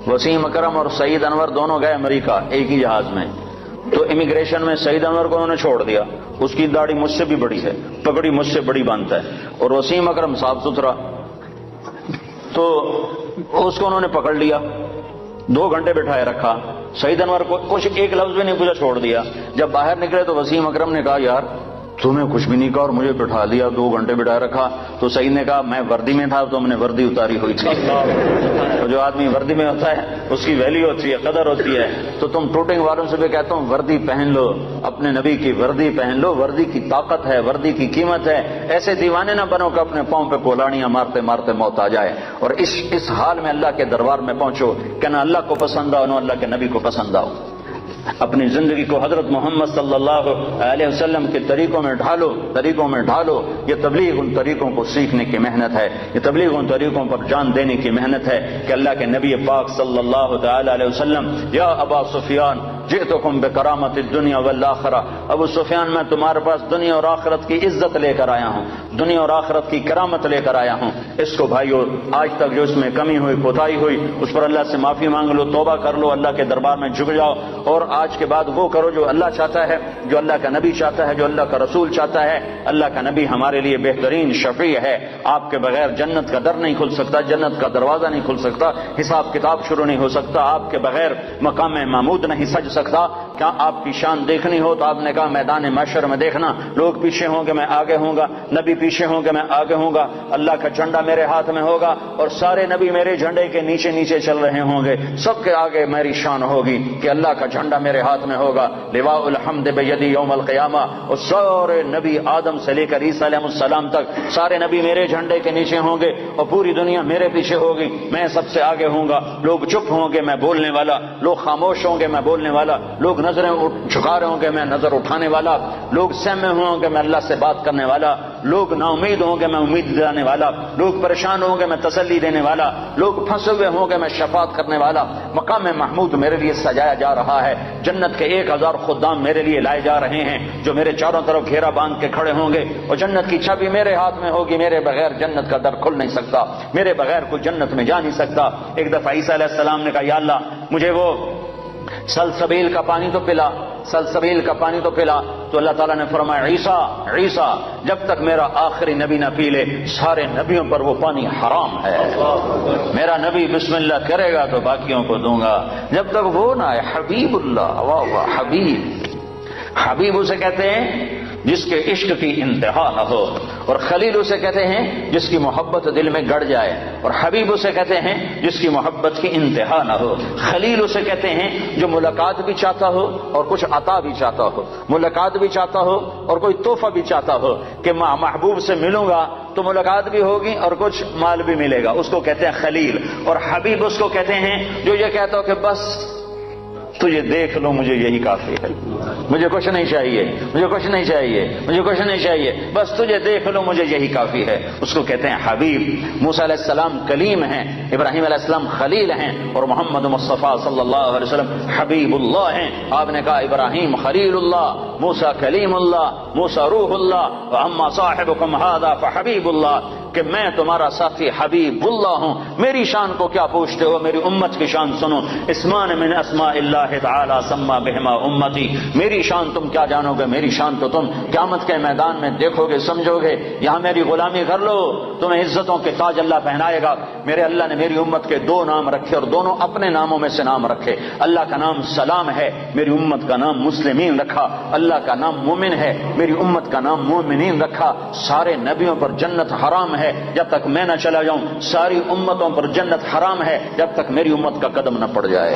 وسیم اکرم اور سعید انور دونوں گئے امریکہ ایک ہی جہاز میں. تو امیگریشن میں سعید انور کو انہوں نے چھوڑ دیا، اس کی داڑھی مجھ سے بھی بڑی ہے، پگڑی مجھ سے بڑی باندھتا ہے، اور وسیم اکرم صاف ستھرا. تو اس کو انہوں نے پکڑ لیا، 2 گھنٹے بٹھائے رکھا. سعید انور کو کچھ ایک لفظ بھی نہیں پوچھا، چھوڑ دیا. جب باہر نکلے تو وسیم اکرم نے کہا، یار تمہیں کچھ بھی نہیں کہا اور مجھے بٹھا دیا، 2 گھنٹے بٹھائے رکھا. تو سعید نے کہا، میں وردی میں تھا تو ہم نے وردی اتاری ہوئی تھی. تو جو آدمی وردی میں ہوتا ہے اس کی ویلیو ہوتی ہے، قدر ہوتی ہے. تو تم ٹوٹنگ والوں سے بھی کہتا ہوں، وردی پہن لو، اپنے نبی کی وردی پہن لو. وردی کی طاقت ہے، وردی کی قیمت ہے. ایسے دیوانے نہ بنو کہ اپنے پاؤں پہ کولانیاں مارتے مارتے موت آ جائے. اور اس حال میں اللہ کے دربار میں پہنچو کہ نہ اللہ کو پسند آؤ نہ اللہ کے نبی کو پسند آؤ. اپنی زندگی کو حضرت محمد صلی اللہ علیہ وسلم کے طریقوں میں ڈھالو. یہ تبلیغ ان طریقوں کو سیکھنے کی محنت ہے، یہ تبلیغ ان طریقوں پر جان دینے کی محنت ہے کہ اللہ کے نبی پاک صلی اللہ تعالی علیہ وسلم، یا ابا سفیان جئتکم بکرامت الدنیا والآخرہ، ابو سفیان میں تمہارے پاس دنیا اور آخرت کی عزت لے کر آیا ہوں، دنیا اور آخرت کی کرامت لے کر آیا ہوں. اس کو بھائیو آج تک جو اس میں کمی ہوئی، کوتاہی ہوئی، اس پر اللہ سے معافی مانگ لو، توبہ کر لو، اللہ کے دربار میں جھک جاؤ، اور آج کے بعد وہ کرو جو اللہ چاہتا ہے، جو اللہ کا نبی چاہتا ہے، جو اللہ کا رسول چاہتا ہے. اللہ کا نبی ہمارے لیے بہترین شفیع ہے. آپ کے بغیر جنت کا در نہیں کھل سکتا، جنت کا دروازہ نہیں کھل سکتا، حساب کتاب شروع نہیں ہو سکتا. آپ کے بغیر مقام محمود نہیں سج سکتا. کیا آپ کی شان دیکھنی ہو تو آپ نے کہا میدان محشر میں دیکھنا، لوگ پیچھے ہوں گے میں آگے ہوں گا، نبی پیچھے ہوں گے میں آگے ہوں گا، اللہ کا جھنڈا میرے ہاتھ میں ہوگا اور سارے نبی میرے جھنڈے کے نیچے نیچے چل رہے ہوں گے. سب کے آگے میری شان ہوگی کہ اللہ کا جھنڈا میرے ہاتھ میں ہوگا. لواء الحمد بیدی یوم القیامہ. اور سارے نبی آدم سے لے کر عیسیٰ علیہ السلام تک سارے نبی میرے جھنڈے کے نیچے ہوں گے اور پوری دنیا میرے پیچھے ہوگی. میں سب سے آگے ہوں گا. لوگ چپ ہوں گے میں بولنے والا، لوگ خاموش ہوں گے میں بولنے والا، لوگ نظریں جھکا رہے ہوں گے میں نظر اٹھانے والا، لوگ سہمے ہوں گے میں اللہ سے بات کرنے والا، لوگ نا امید ہوں گے میں امید دلانے والا، لوگ پریشان ہوں گے میں تسلی دینے والا، لوگ پھنسے ہوئے ہوں گے میں شفاعت کرنے والا. مقام محمود میرے لیے سجایا جا رہا ہے. جنت کے 1000 خدام میرے لیے لائے جا رہے ہیں جو میرے چاروں طرف گھیرا باندھ کے کھڑے ہوں گے، اور جنت کی چابی میرے ہاتھ میں ہوگی. میرے بغیر جنت کا در کھل نہیں سکتا، میرے بغیر کوئی جنت میں جا نہیں سکتا. ایک دفعہ عیسیٰ علیہ السلام نے کہا، یا اللہ مجھے وہ سلسبیل کا پانی تو پلا، سلسبیل کا پانی تو پلا. تو اللہ تعالیٰ نے فرمایا، عیسیٰ جب تک میرا آخری نبی نہ پی لے سارے نبیوں پر وہ پانی حرام ہے. میرا نبی بسم اللہ کرے گا تو باقیوں کو دوں گا. جب تک وہ نہ آئے. حبیب اللہ، واہ واہ، حبیب اسے کہتے ہیں جس کے عشق کی انتہا نہ ہو، اور خلیل اسے کہتے ہیں جس کی محبت دل میں گڑ جائے، اور حبیب اسے کہتے ہیں جس کی محبت کی انتہا نہ ہو. خلیل اسے کہتے ہیں جو ملاقات بھی چاہتا ہو اور کچھ عطا بھی چاہتا ہو، ملاقات بھی چاہتا ہو اور کوئی تحفہ بھی چاہتا ہو کہ محبوب سے ملوں گا تو ملاقات بھی ہوگی اور کچھ مال بھی ملے گا. اس کو کہتے ہیں خلیل. اور حبیب اس کو کہتے ہیں جو یہ کہتا ہو کہ بس تجھے دیکھ لو مجھے یہی کافی ہے، مجھے کچھ نہیں چاہیے، مجھے کچھ نہیں چاہیے، مجھے کچھ نہیں چاہیے، بس تجھے دیکھ لو مجھے یہی کافی ہے۔ اس کو کہتے ہیں حبیب۔ موسیٰ علیہ السلام کلیم ہیں، ابراہیم علیہ السلام خلیل ہیں، اور محمد مصطفیٰ صلی اللہ علیہ وسلم حبیب اللہ ہیں۔ آپ نے کہا ابراہیم خلیل اللہ، موسیٰ کلیم اللہ، موسیٰ روح اللہ، واما صاحبکم ھذا فحبیب اللہ، کہ میں تمہارا ساتھی حبیب اللہ ہوں۔ میری شان کو کیا پوچھتے ہو، میری امت کی شان سنو۔ اسمان من اسماء اللہ تعالی سما بہما امتی، میری شان تم کیا جانو گے، میری شان تو تم قیامت کے میدان میں دیکھو گے، سمجھو گے۔ یہاں میری غلامی کر لو، تمہیں عزتوں کے تاج اللہ پہنائے گا۔ میرے اللہ نے میری امت کے دو نام رکھے، اور دونوں اپنے ناموں میں سے نام رکھے۔ اللہ کا نام سلام ہے، میری امت کا نام مسلمین رکھا۔ اللہ کا نام مومن ہے، میری امت کا نام مومنین رکھا۔ سارے نبیوں پر جنت حرام ہے جب تک میں نہ چلا جاؤں، ساری امتوں پر جنت حرام ہے جب تک میری امت کا قدم نہ پڑ جائے۔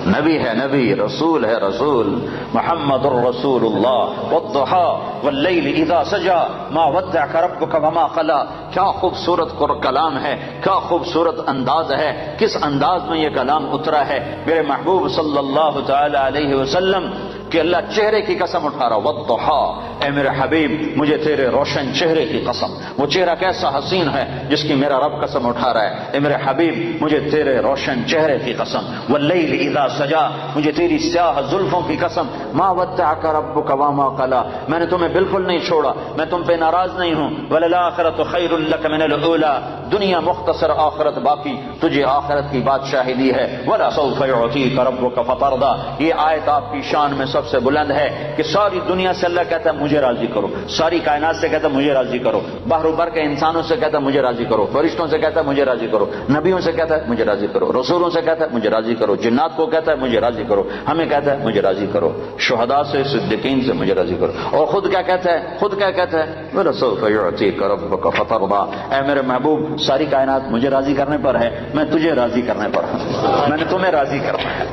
نبی ہے نبی، رسول ہے رسول، محمد الرسول اللہ۔ والضحى واللیل اذا سجى ما ودعك ربك وما قلى، کیا خوبصورت کلام ہے، کیا خوبصورت انداز ہے، کس انداز میں یہ کلام اترا ہے میرے محبوب صلی اللہ تعالی علیہ وسلم، کہ اللہ چہرے کی قسم اٹھا رہا۔ والضحى، اے میرے حبیب مجھے تیرے روشن چہرے کی قسم، وہ چہرہ کیسا حسین ہے جس کی میرا رب قسم اٹھا رہا ہے۔ اے میرے حبیب مجھے تیرے روشن چہرے کی قسم، واللیل اذا سجا، مجھے تیری سیاہ زلفوں کی قسم، ما ودعك ربك وما قلى، میں نے تمہیں بالکل نہیں چھوڑا، میں تم پہ ناراض نہیں ہوں۔ وللآخرۃ خیر لک من الاولی، دنیا مختصر آخرت باقی، تجھے آخرت کی بادشاہی دی ہے۔ ولسوف یعطیک ربک فترضی، یہ آیت آپ کی شان میں سب سے بلند ہے کہ ساری دنیا سے اللہ کہتا ہے مجھے راضی کرو، ساری کائنات سے کہتا ہے مجھے راضی کرو، بحر و بر کے انسانوں سے کہتا ہے مجھے راضی کرو، فرشتوں سے کہتا ہے مجھے راضی کرو، نبیوں سے کہتا ہے مجھے راضی کرو، رسولوں سے کہتا ہے مجھے راضی کرو، جنات کو کہتا ہے مجھے راضی کرو، ہمیں کہتا ہے مجھے راضی کرو، شہداء سے صدیقین سے مجھے راضی کرو، اور خود کیا کہتا ہے، خود کیا کہتا ہے، وَلَسَوْفَ يُعْطِيكَ رَبُّكَ فَتَرْضَىٰ، اے میرے محبوب ساری کائنات مجھے راضی کرنے پر ہے، میں تجھے راضی کرنے پر ہوں، میں نے تمہیں راضی کرنا ہے۔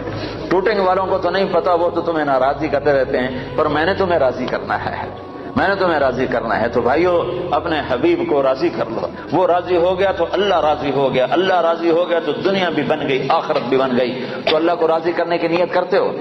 ٹوٹنگ والوں کو تو نہیں پتا، وہ تو تمہیں ناراضی کرتے رہتے ہیں، پر میں نے تمہیں راضی کرنا ہے، میں نے تمہیں راضی کرنا ہے۔ تو بھائیو اپنے حبیب کو راضی کر لو، وہ راضی ہو گیا تو اللہ راضی ہو گیا، اللہ راضی ہو گیا تو دنیا بھی بن گئی، آخرت بھی بن گئی۔ تو اللہ کو راضی کرنے کی نیت کرتے ہو؟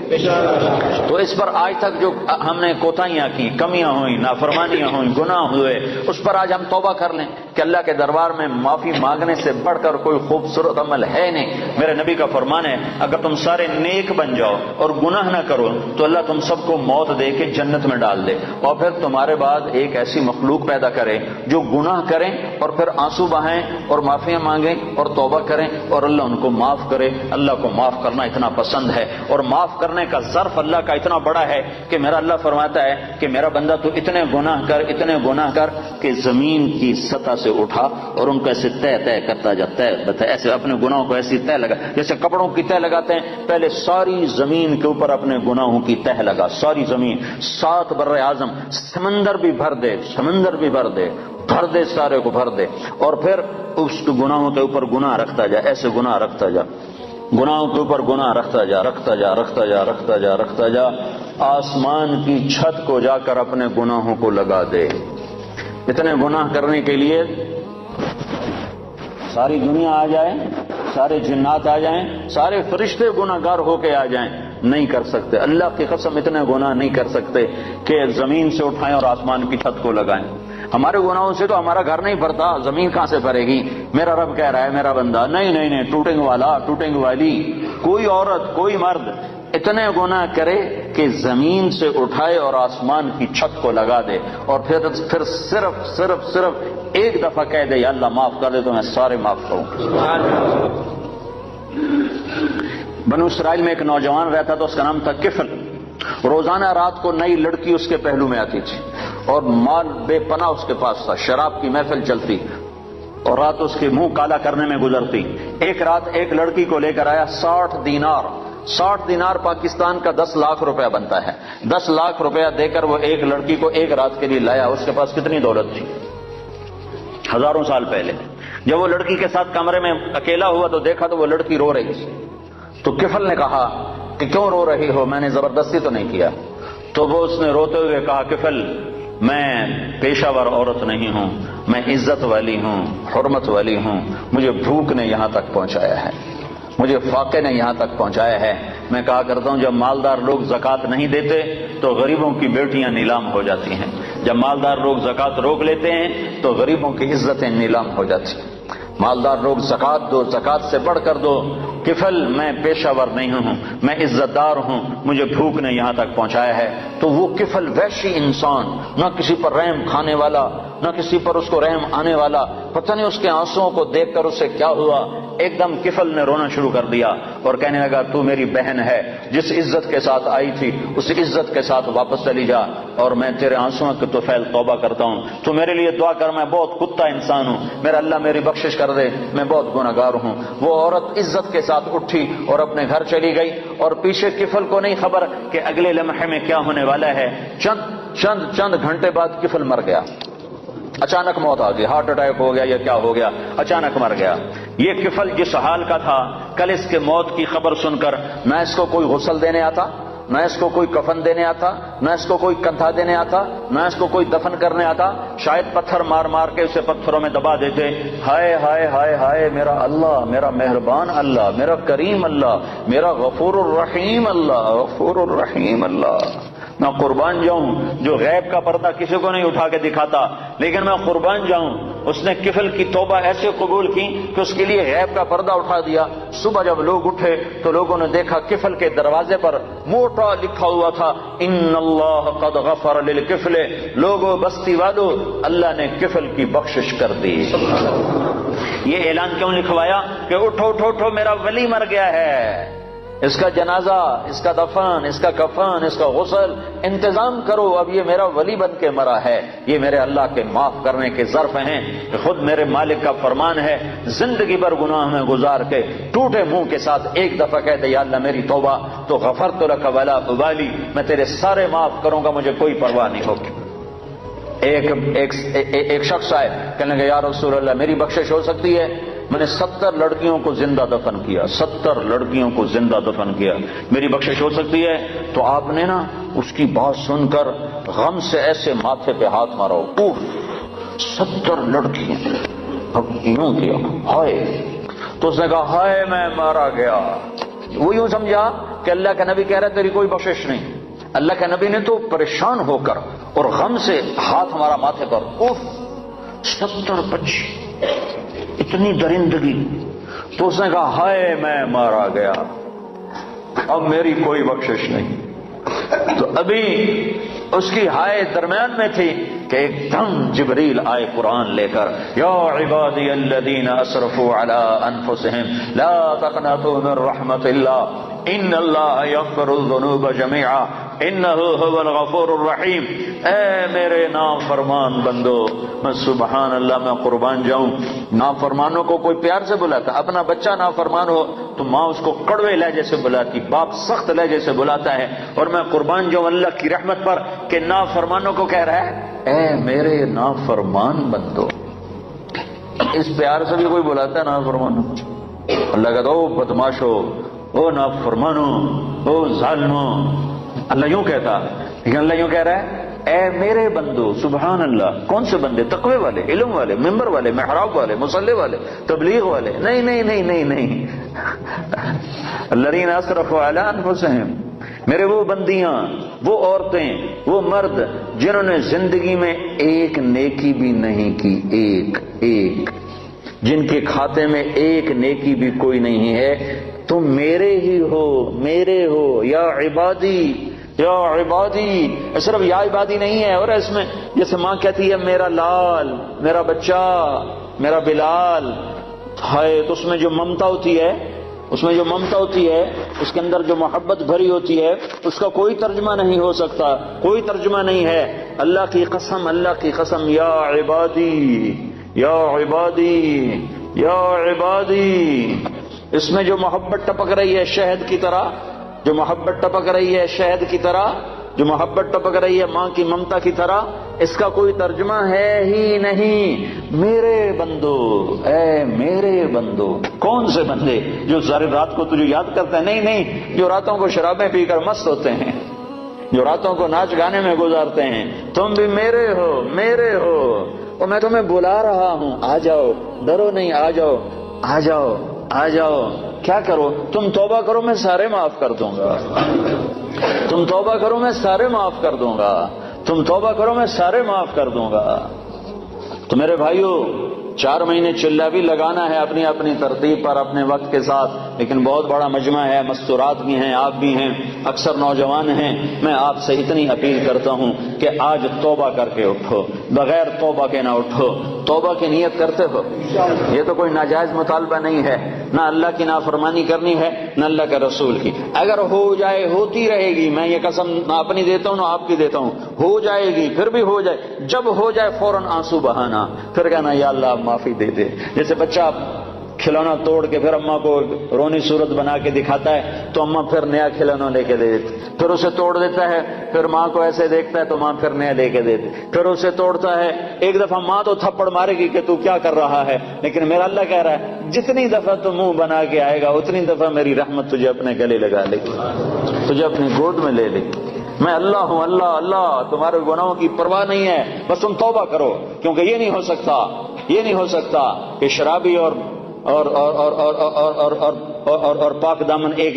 تو اس پر آج تک جو ہم نے کوتاہیاں کی، کمیاں ہوئیں، نافرمانیاں ہوئیں، گناہ ہوئے، اس پر آج ہم توبہ کر لیں کہ اللہ کے دربار میں معافی مانگنے سے بڑھ کر کوئی خوبصورت عمل ہے نہیں۔ میرے نبی کا فرمان ہے اگر تم سارے نیک بن جاؤ اور گناہ نہ کرو تو اللہ تم سب کو موت دے کے جنت میں ڈال دے، اور پھر تمہارے بعد ایک ایسی مخلوق پیدا کرے جو گناہ کریں اور پھر آنسو بہائیں اور معافیاں مانگیں اور توبہ کریں اور اللہ ان کو معاف کرے۔ اللہ کو معاف کرنا اتنا پسند ہے، اور معاف کرنے کا ظرف اللہ کا اتنا بڑا ہے کہ میرا اللہ فرماتا ہے کہ میرا بندہ تو اتنے گناہ کر، اتنے گناہ کر کہ زمین کی سطح سے اٹھا اور ان کو ایسے طے کرتا جا، ایسے اپنے گناہوں کو ایسی طے لگا جیسے کپڑوں کی طے لگاتے ہیں، پہلے ساری زمین کے اوپر اپنے گناہوں کی طے لگا، ساری زمین، 7 بر اعظم، سمندر بھی بھر دے، سمندر بھی بھر دے، بھر دے، سارے کو بھر دے، اور پھر اس گناہوں کے اوپر گناہ رکھتا جا، ایسے گناہ رکھتا جا، گناہوں کے اوپر گناہ رکھتا جا، رکھتا جا، رکھتا جا، رکھتا جا، رکھتا جا، آسمان کی چھت کو جا کر اپنے گناہوں کو لگا دے۔ اتنے گناہ کرنے کے لیے ساری دنیا آ جائے، سارے جنات آ جائیں، سارے فرشتے گناہ گار ہو کے آ جائیں، نہیں کر سکتے۔ اللہ کی قسم اتنے گناہ نہیں کر سکتے کہ زمین سے اٹھائیں اور آسمان کی چھت کو لگائیں۔ ہمارے گناہوں سے تو ہمارا گھر نہیں بھرتا، زمین کہاں سے بھرے گی؟ میرا رب کہہ رہا ہے میرا بندہ نہیں نہیں نہیں، ٹوٹنگ والا، ٹوٹنگ والی، کوئی عورت، کوئی مرد اتنے گناہ کرے کہ زمین سے اٹھائے اور آسمان کی چھت کو لگا دے، اور پھر صرف ایک دفعہ کہہ دے یا اللہ معاف کر دے تو میں سارے معاف کروں۔ بنو اسرائیل میں ایک نوجوان رہتا تھا، اس کا نام تھا کفل۔ روزانہ رات کو نئی لڑکی اس کے پہلو میں آتی تھی اور مال بے پناہ اس کے پاس تھا، شراب کی محفل چلتی اور رات اس کے منہ کالا کرنے میں گزرتی۔ ایک رات ایک لڑکی کو لے کر آیا 60 دینار، 60 دینار پاکستان کا 10 لاکھ روپیہ بنتا ہے۔ 10 لاکھ روپیہ دے کر وہ ایک لڑکی کو ایک رات کے لیے لایا۔ اس کے پاس کتنی دولت تھی؟ ہزاروں سال پہلے۔ جب وہ لڑکی کے ساتھ کمرے میں اکیلا ہوا تو دیکھا تو وہ لڑکی رو رہی تھی۔ تو کفل نے کہا کہ کیوں رو رہی ہو، میں نے زبردستی تو نہیں کیا۔ تو وہ اس نے روتے ہوئے کہا کفل میں پیشہ ور عورت نہیں ہوں، میں عزت والی ہوں، حرمت والی ہوں، مجھے بھوک نے یہاں تک پہنچایا ہے۔ مجھے فاقے نے یہاں تک پہنچایا ہے. میں کہا کرتا ہوں جب مالدار لوگ زکوٰۃ نہیں دیتے تو غریبوں کی بیٹیاں نیلام ہو جاتی ہیں. جب مالدار لوگ زکوٰۃ روک لیتے ہیں تو غریبوں کی عزتیں نیلام ہو جاتی ہیں. مالدار لوگ زکوٰۃ دو، زکوٰۃ سے بڑھ کر دو. کفل میں پیشہ ور نہیں ہوں، میں عزت دار ہوں، مجھے بھوک نے یہاں تک پہنچایا ہے. تو وہ کفل وحشی انسان، نہ کسی پر رحم کھانے والا، نہ کسی پر اس کو رحم آنے والا، پتہ نہیں اس کے آنسوؤں کو دیکھ کر اسے کیا ہوا، ایک دم کفل نے رونا شروع کر دیا اور کہنے لگا تو میری بہن ہے، جس عزت کے ساتھ آئی تھی اس عزت کے ساتھ واپس چلی جا، اور میں تیرے آنسوؤں کے طفیل توبہ کرتا ہوں. تو میرے لیے دعا کر، میں بہت کتا انسان ہوں، میرا اللہ میری بخشش کر دے، میں بہت گنہگار ہوں. وہ عورت عزت کے ساتھ اٹھی اور اپنے گھر چلی گئی، اور پیچھے کفل کو نہیں خبر کہ اگلے لمحے میں کیا ہونے والا ہے. چند گھنٹے بعد کفل مر گیا. اچانک موت آ گئی، ہارٹ اٹیک ہو گیا یا کیا ہو گیا، اچانک مر گیا. یہ کفل جس حال کا تھا، کل اس کے موت کی خبر سن کر نہ اس کو کوئی غسل دینے آتا، نہ اس کو کوئی کفن دینے آتا، نہ اس کو کوئی کندھا دینے آتا، نہ اس کو کوئی دفن کرنے آتا. شاید پتھر مار مار کے اسے پتھروں میں دبا دیتے. ہائے ہائے ہائے ہائے میرا اللہ، میرا مہربان اللہ، میرا کریم اللہ، میرا غفور الرحیم اللہ، غفور الرحیم اللہ. میں قربان جاؤں جو غیب کا پردہ کسی کو نہیں اٹھا کے دکھاتا، لیکن میں قربان جاؤں اس نے کفل کی توبہ ایسے قبول کی کہ اس کے لیے غیب کا پردہ اٹھا دیا. صبح جب لوگ اٹھے تو لوگوں نے دیکھا کفل کے دروازے پر موٹا لکھا ہوا تھا ان اللہ قد غفر للکفل. لوگوں بستی والو، اللہ نے کفل کی بخشش کر دی. یہ اعلان کیوں لکھوایا کہ اٹھو اٹھو اٹھو میرا ولی مر گیا ہے، اس کا جنازہ، اس کا دفن، اس کا کفن، اس کا غسل انتظام کرو. اب یہ میرا ولی بن کے مرا ہے، یہ میرے اللہ کے معاف کرنے کے ظرف ہیں کہ خود میرے مالک کا فرمان ہے زندگی بھر گناہ میں گزار کے ٹوٹے منہ کے ساتھ ایک دفعہ کہہ دے یا اللہ میری توبہ تو غفرت لک ولا ابالی، میں تیرے سارے معاف کروں گا، مجھے کوئی پرواہ نہیں ہوگی. ایک شخص آئے کہنے لگے یا رسول اللہ میری بخشش ہو سکتی ہے؟ میں نے 70 لڑکیوں کو زندہ دفن کیا، 70 لڑکیوں کو زندہ دفن کیا، میری بخشش ہو سکتی ہے؟ تو آپ نے نا اس کی بات سن کر غم سے ایسے ماتھے پہ ہاتھ مارا، اوف 70 لڑکیاں، اب یوں کیا ہائے. تو اس نے کہا ہائے میں مارا گیا. وہ یوں سمجھا کہ اللہ کا نبی کہہ رہا ہے تیری کوئی بخشش نہیں. اللہ کے نبی نے تو پریشان ہو کر اور غم سے ہاتھ مارا ماتھے پر، اوف 70 بچی، اتنی درندگی. تو اس نے کہا ہائے میں مارا گیا، اب میری کوئی بخشش نہیں. تو ابھی اس کی ہائے درمیان میں تھی کہ ایک دم جبریل آئے قرآن لے کر، یا عبادی الذین اسرفوا علی انفسهم لا تقنطوا من رحمت اللہ ان اللہ یغفر الذنوب جميعا انہ هو الغفور الرحیم. اے میرے نافرمان بندو، میں سبحان اللہ میں قربان جاؤں. نافرمانوں کو کوئی پیار سے بلاتا، اپنا بچہ نافرمان ہو تو ماں اس کو کڑوے لہجے سے بلاتی، باپ سخت لہجے سے بلاتا ہے، اور میں قربان جاؤں اللہ کی رحمت پر کہ نافرمانوں کو کہہ رہا ہے اے میرے نافرمان بندو. اس پیار سے بھی کوئی بلاتا ہے نافرمانوں؟ اللہ کہتا او بدماشو، او نافرمانو، او ظالمو. اللہ یوں کہتا، لیکن اللہ یوں کہہ رہا ہے اے میرے بندو. سبحان اللہ. کون سے بندے؟ تقوی والے، علم والے، ممبر والے، محراب والے، مصلی والے، تبلیغ والے؟ نہیں نہیں نہیں نہیں نہیں. الذین اسرفوا علی انفسہم، میرے وہ بندیاں، وہ عورتیں، وہ مرد جنہوں نے زندگی میں ایک نیکی بھی نہیں کی، ایک جن کے کھاتے میں ایک نیکی بھی کوئی نہیں ہے. تم میرے ہی ہو، میرے ہو. یا عبادی، یا عبادی. صرف یا عبادی نہیں ہے، اور اس میں جیسے ماں کہتی ہے میرا لال، میرا بچہ، میرا بلال، ہائے، تو اس میں جو ممتا ہوتی ہے، اس میں جو ممتا ہوتی ہے، اس کے اندر جو محبت بھری ہوتی ہے، اس کا کوئی ترجمہ نہیں ہو سکتا، کوئی ترجمہ نہیں ہے. اللہ کی قسم، اللہ کی قسم، یا عبادی، یا عبادی، یا عبادی. اس میں جو محبت ٹپک رہی ہے شہد کی طرح، جو محبت ٹپک رہی ہے شہد کی طرح، جو محبت ٹپک رہی ہے ماں کی ممتا کی طرح، اس کا کوئی ترجمہ ہے ہی نہیں. میرے بندو، اے میرے بندو. کون سے بندے؟ جو ساری رات کو تجھے یاد کرتے ہیں؟ نہیں نہیں، جو راتوں کو شرابیں پی کر مست ہوتے ہیں، جو راتوں کو ناچ گانے میں گزارتے ہیں. تم بھی میرے ہو، میرے ہو، اور میں تمہیں بلا رہا ہوں، آ جاؤ، ڈرو نہیں، آ جاؤ، آ جاؤ، آ جاؤ. کیا کرو؟ تم توبہ کرو میں سارے معاف کر دوں گا، تم توبہ کرو میں سارے معاف کر دوں گا، تم توبہ کرو میں سارے معاف کر دوں گا۔ تو میرے بھائیوں 4 مہینے چلہ بھی لگانا ہے اپنی اپنی ترتیب پر اپنے وقت کے ساتھ، لیکن بہت بڑا مجمع ہے، مستورات بھی ہیں، آپ بھی ہیں، اکثر نوجوان ہیں۔ میں آپ سے اتنی اپیل کرتا ہوں کہ آج توبہ کر کے اٹھو، بغیر توبہ کے نہ اٹھو۔ توبہ کی نیت کرتے ہو؟ یہ تو کوئی ناجائز مطالبہ نہیں ہے، نہ اللہ کی نافرمانی کرنی ہے نہ اللہ کے رسول کی۔ اگر ہو جائے، ہوتی رہے گی، میں یہ قسم نہ اپنی دیتا ہوں نہ آپ کی دیتا ہوں، ہو جائے گی، پھر بھی ہو جائے، جب ہو جائے فوراً آنسو بہانا، پھر کہنا یا اللہ معافی دے دے۔ جیسے بچہ کھلونا توڑ کے پھر اماں کو رونی صورت بنا کے دکھاتا ہے تو اماں پھر نیا کھلونا لے کے دے دیتی، پھر اسے توڑ دیتا ہے، پھر ماں کو ایسے دیکھتا ہے تو ماں پھر نیا لے کے دے دیتی، پھر اسے توڑتا ہے۔ ایک دفعہ ماں تو تھپڑ مارے گی کہ تو کیا کر رہا ہے، لیکن میرا اللہ کہہ رہا ہے جتنی دفعہ تو منہ بنا کے آئے گا اتنی دفعہ میری رحمت تجھے اپنے گلے لگا لے گی، تجھے اپنی گود میں لے لے گی۔ میں اللہ ہوں، اللہ اللہ، تمہارے گناہوں کی پرواہ نہیں ہے، بس تم توبہ کرو، کیونکہ یہ نہیں ہو سکتا کہ شرابی اور پاک دامن ایک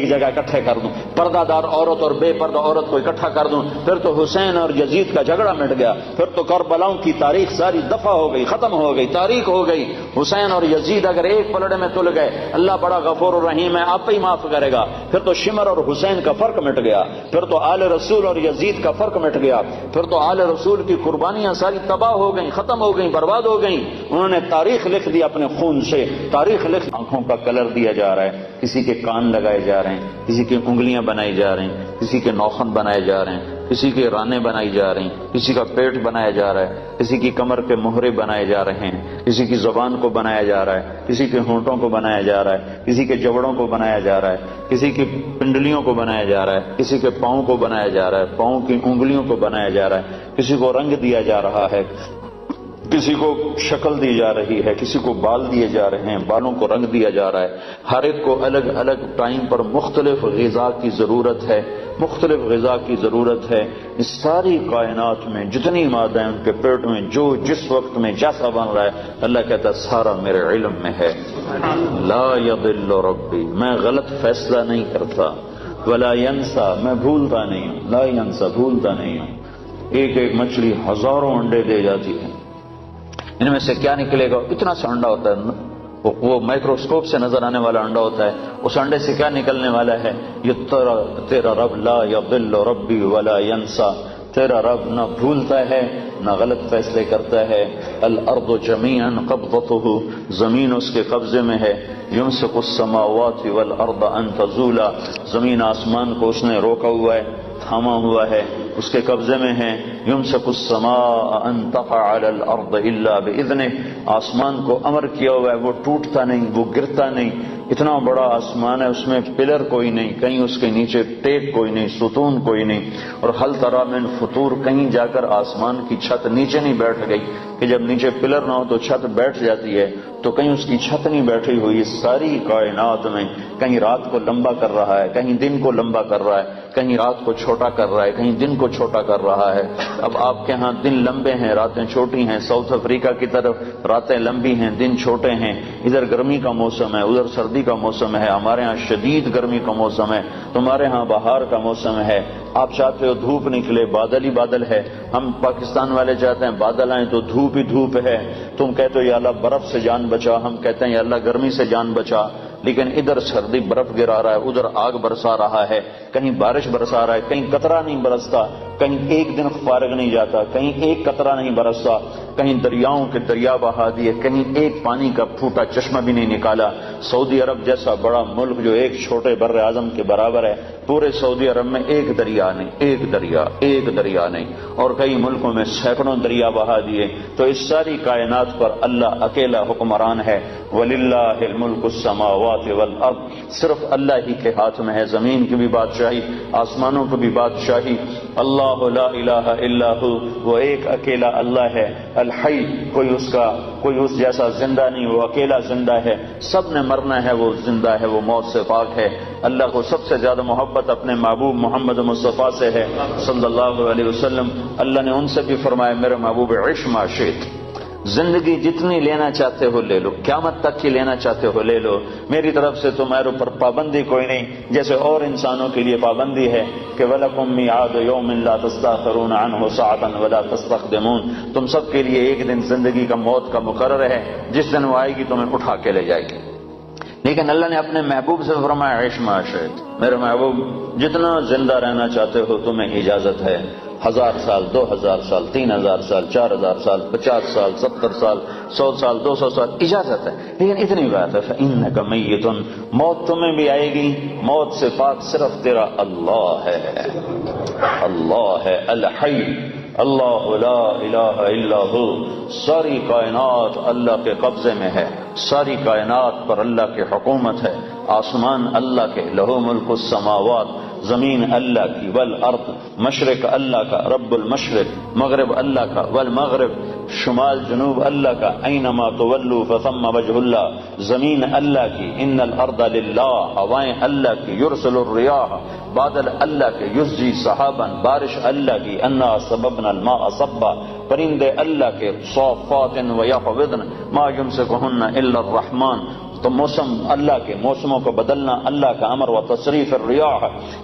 جگہ اکٹھے کر دوں، پردہ دار عورت اور بے پردہ عورت کو اکٹھا کر دوں، پھر تو حسین اور یزید کا جھگڑا مٹ گیا، پھر تو کربلاؤں کی تاریخ ساری دفع ہو گئی، ختم ہو گئی، تاریخ ہو گئی۔ حسین اور یزید اگر ایک پلڑے میں تل گئے، اللہ بڑا غفور الرحیم ہے، آپ ہی معاف کرے گا۔ پھر تو شمر اور حسین کا فرق مٹ گیا، پھر تو آل رسول اور یزید کا فرق مٹ گیا، پھر تو آل رسول کی قربانیاں ساری تباہ ہو گئیں، ختم ہو گئیں، برباد ہو گئیں۔ انہوں نے تاریخ لکھ دی اپنے خون سے، تاریخ لکھ، آنکھوں کا کلر دیا جا رہا ہے، کسی کے کان لگائے جا رہے ہیں، کسی کی انگلیاں بنائی جا رہی ہیں، کسی کے ناخن بنائے جا رہے ہیں، کسی کے رانے بنائی جا رہی ہیں، کسی کا پیٹ بنایا جا رہا ہے، کسی کی کمر کے مہرے بنائے جا رہے ہیں، کسی کی زبان کو بنایا جا رہا ہے، کسی کے ہونٹوں کو بنایا جا رہا ہے، کسی کے جوڑوں کو بنایا جا رہا ہے، کسی کی پنڈلیوں کو بنایا جا رہا ہے، کسی کے پاؤں کو بنایا جا رہا ہے، پاؤں کی انگلیوں کو بنایا جا رہا ہے، کسی کو رنگ دیا جا رہا ہے، کسی کو شکل دی جا رہی ہے، کسی کو بال دیے جا رہے ہیں، بالوں کو رنگ دیا جا رہا ہے۔ ہر ایک کو الگ الگ ٹائم پر مختلف غذا کی ضرورت ہے، مختلف غذا کی ضرورت ہے۔ اس ساری کائنات میں جتنی مادہ ہیں ان کے پیٹ میں جو جس وقت میں جیسا بن رہا ہے، اللہ کہتا ہے سارا میرے علم میں ہے۔ لا یضل ربی، میں غلط فیصلہ نہیں کرتا، ولا ینسا، میں بھولتا نہیں ہوں، لا ینسا، بھولتا نہیں ہوں۔ ایک ایک مچھلی ہزاروں انڈے دے جاتی ہے، ان میں سے کیا نکلے گا؟ اتنا سا انڈا ہوتا ہے، وہ مائکروسکوپ سے نظر آنے والا انڈا ہوتا ہے، اس انڈے سے کیا نکلنے والا ہے؟ یہ تیرا رب لا یضل ربی ولا ینسا، تیرا رب نہ بھولتا ہے نہ غلط فیصلے کرتا ہے۔ الارض جمیعا قبضتہ، زمین اس کے قبضے میں ہے۔ یمسک السماوات والارض ان تزولا، زمین آسمان کو اس نے روکا ہوا ہے، تھاما ہوا ہے، اس کے قبضے میں ہے۔ یمسک السماء ان تقع علی الارض الا باذنہ، آسمان کو امر کیا ہوا ہے، وہ ٹوٹتا نہیں، وہ گرتا نہیں۔ اتنا بڑا آسمان ہے، اس میں پلر کوئی نہیں، کہیں اس کے نیچے ٹیک کوئی نہیں، ستون کوئی نہیں۔ اور حل تری من فطور، کہیں جا کر آسمان کی چھت نیچے نہیں بیٹھ گئی کہ جب نیچے پلر نہ ہو تو چھت بیٹھ جاتی ہے، تو کہیں اس کی چھت نہیں بیٹھی ہوئی۔ ساری کائنات میں کہیں رات کو لمبا کر رہا ہے، کہیں دن کو لمبا کر رہا ہے، کہیں رات کو چھوٹا کر رہا ہے، کہیں دن کو چھوٹا کر رہا ہے۔ اب آپ کے ہاں دن لمبے ہیں، راتیں چھوٹی ہیں، ساؤتھ افریقہ کی طرف راتیں لمبی ہیں، دن چھوٹے ہیں۔ ادھر گرمی کا موسم ہے، ادھر سردی کا موسم ہے، ہمارے ہاں شدید گرمی کا موسم ہے، تمہارے ہاں بہار کا موسم ہے۔ آپ چاہتے ہو دھوپ نکلے، بادل ہی بادل ہے، ہم پاکستان والے چاہتے ہیں بادل آئیں تو دھوپ ہی دھوپ ہے۔ تم کہتے ہو یا اللہ برف سے جان بچا، ہم کہتے ہیں یا اللہ گرمی سے جان بچا۔ لیکن ادھر سردی برف گرا رہا ہے، ادھر آگ برسا رہا ہے، کہیں بارش برسا رہا ہے، کہیں قطرہ نہیں برستا، کہیں ایک دن فارغ نہیں جاتا، کہیں ایک قطرہ نہیں برستا، کہیں دریاؤں کے دریا بہا دیے، کہیں ایک پانی کا پھوٹا چشمہ بھی نہیں نکالا۔ سعودی عرب جیسا بڑا ملک جو ایک چھوٹے بر اعظم کے برابر ہے، پورے سعودی عرب میں ایک دریا نہیں، ایک دریا نہیں، اور کئی ملکوں میں سینکڑوں دریا بہا دیے۔ تو اس ساری کائنات پر اللہ اکیلا حکمران ہے۔ وَلِلَّهِ الْمُلْكُ السَّمَاوَاتِ وَالْأَرْضِ، صرف اللہ ہی کے ہاتھ میں ہے، زمین کی بھی بادشاہی، آسمانوں کی بھی بادشاہی۔ اللہ لا الہ الا ہو، وہ ایک اکیلا اللہ ہے۔ الحی، کوئی اس جیسا زندہ نہیں، وہ اکیلا زندہ ہے، سب نے مرنا ہے، وہ زندہ ہے، وہ موت سے پاک ہے۔ اللہ کو سب سے زیادہ محبت اپنے محبوب محمد مصطفیٰ سے ہے صلی اللہ علیہ وسلم۔ اللہ نے ان سے بھی فرمایا میرے محبوب عش ما شئت، زندگی جتنی لینا چاہتے ہو لے لو، قیامت تک کی لینا چاہتے ہو لے لو، میری طرف سے تمہارے اوپر پابندی کوئی نہیں، جیسے اور انسانوں کے لیے پابندی ہے کہ وَلَكُمْ مِيعَادُ يَوْمٍ لَا تَسْتَأْخِرُونَ عَنْهُ سَاعَةً وَلَا تَسْتَقْدِمُونَ، تم سب کے لیے ایک دن زندگی کا موت کا مقرر ہے، جس دن وہ آئے گی تمہیں اٹھا کے لے جائے گی۔ لیکن اللہ نے اپنے محبوب سے فرمایا عیش ما شئت، میرے محبوب جتنا زندہ رہنا چاہتے ہو تمہیں اجازت ہے، 1000 سال، 2000 سال، 3000 سال، 4000 سال، 50 سال، 70 سال، 100 سال، 200 سال، اجازت ہے، لیکن اتنی بات ہے فإنک میت، موت تمہیں بھی آئے گی، موت سے پاک صرف تیرا اللہ ہے، اللہ ہے الحی، اللہ لا الہ الا ہو، ساری کائنات اللہ کے قبضے میں ہے، ساری کائنات پر اللہ کی حکومت ہے، آسمان اللہ کے، لہو ملک السماوات، زمین اللہ کی، والارض، مشرق اللہ کا، رب المشرق، مغرب اللہ کا، والمغرب، شمال جنوب اللہ کا، اینما تولوا فثم وجہ اللہ، زمین اللہ کی، ان الارض للہ، ہوائیں اللہ کی، یرسل الریاح، بادل اللہ کے، یسجی سحابا، بارش اللہ کی، انا سببنا الماء صبا، پرندے اللہ کے، صافات ویقبضن ما یمسکہن الا الرحمن، تو موسم اللہ کے، موسموں کو بدلنا اللہ کا امر، و تصریف الریاح،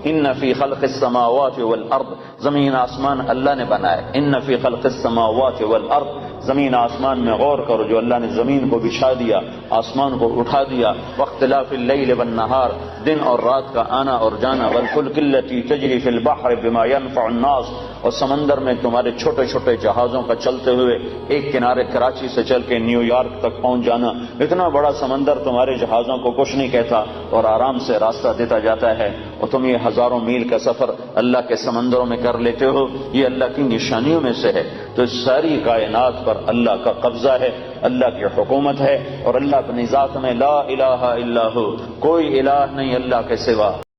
ان فی خلق السماوات والارض، زمین آسمان اللہ نے بنائے، ان فی خلق السماوات والارض، زمین آسمان میں غور کرو، جو اللہ نے زمین کو بچھا دیا، آسمان کو اٹھا دیا، واختلاف اللیل والنہار، دن اور رات کا آنا اور جانا، والفلک التی تجری فی البحر بما ينفع الناس، اور سمندر میں تمہارے چھوٹے چھوٹے جہازوں کا چلتے ہوئے ایک کنارے کراچی سے چل کے نیو یارک تک پہنچ جانا، اتنا بڑا سمندر تمہارے جہازوں کو کچھ نہیں کہتا اور آرام سے راستہ دیتا جاتا ہے، اور تم یہ ہزاروں میل کا سفر اللہ کے سمندروں میں کر لیتے ہو، یہ اللہ کی نشانیوں میں سے ہے۔ تو ساری کائنات پر اللہ کا قبضہ ہے، اللہ کی حکومت ہے، اور اللہ اپنی ذات میں لا الہ الا ہو، کوئی الہ نہیں اللہ کے سوا۔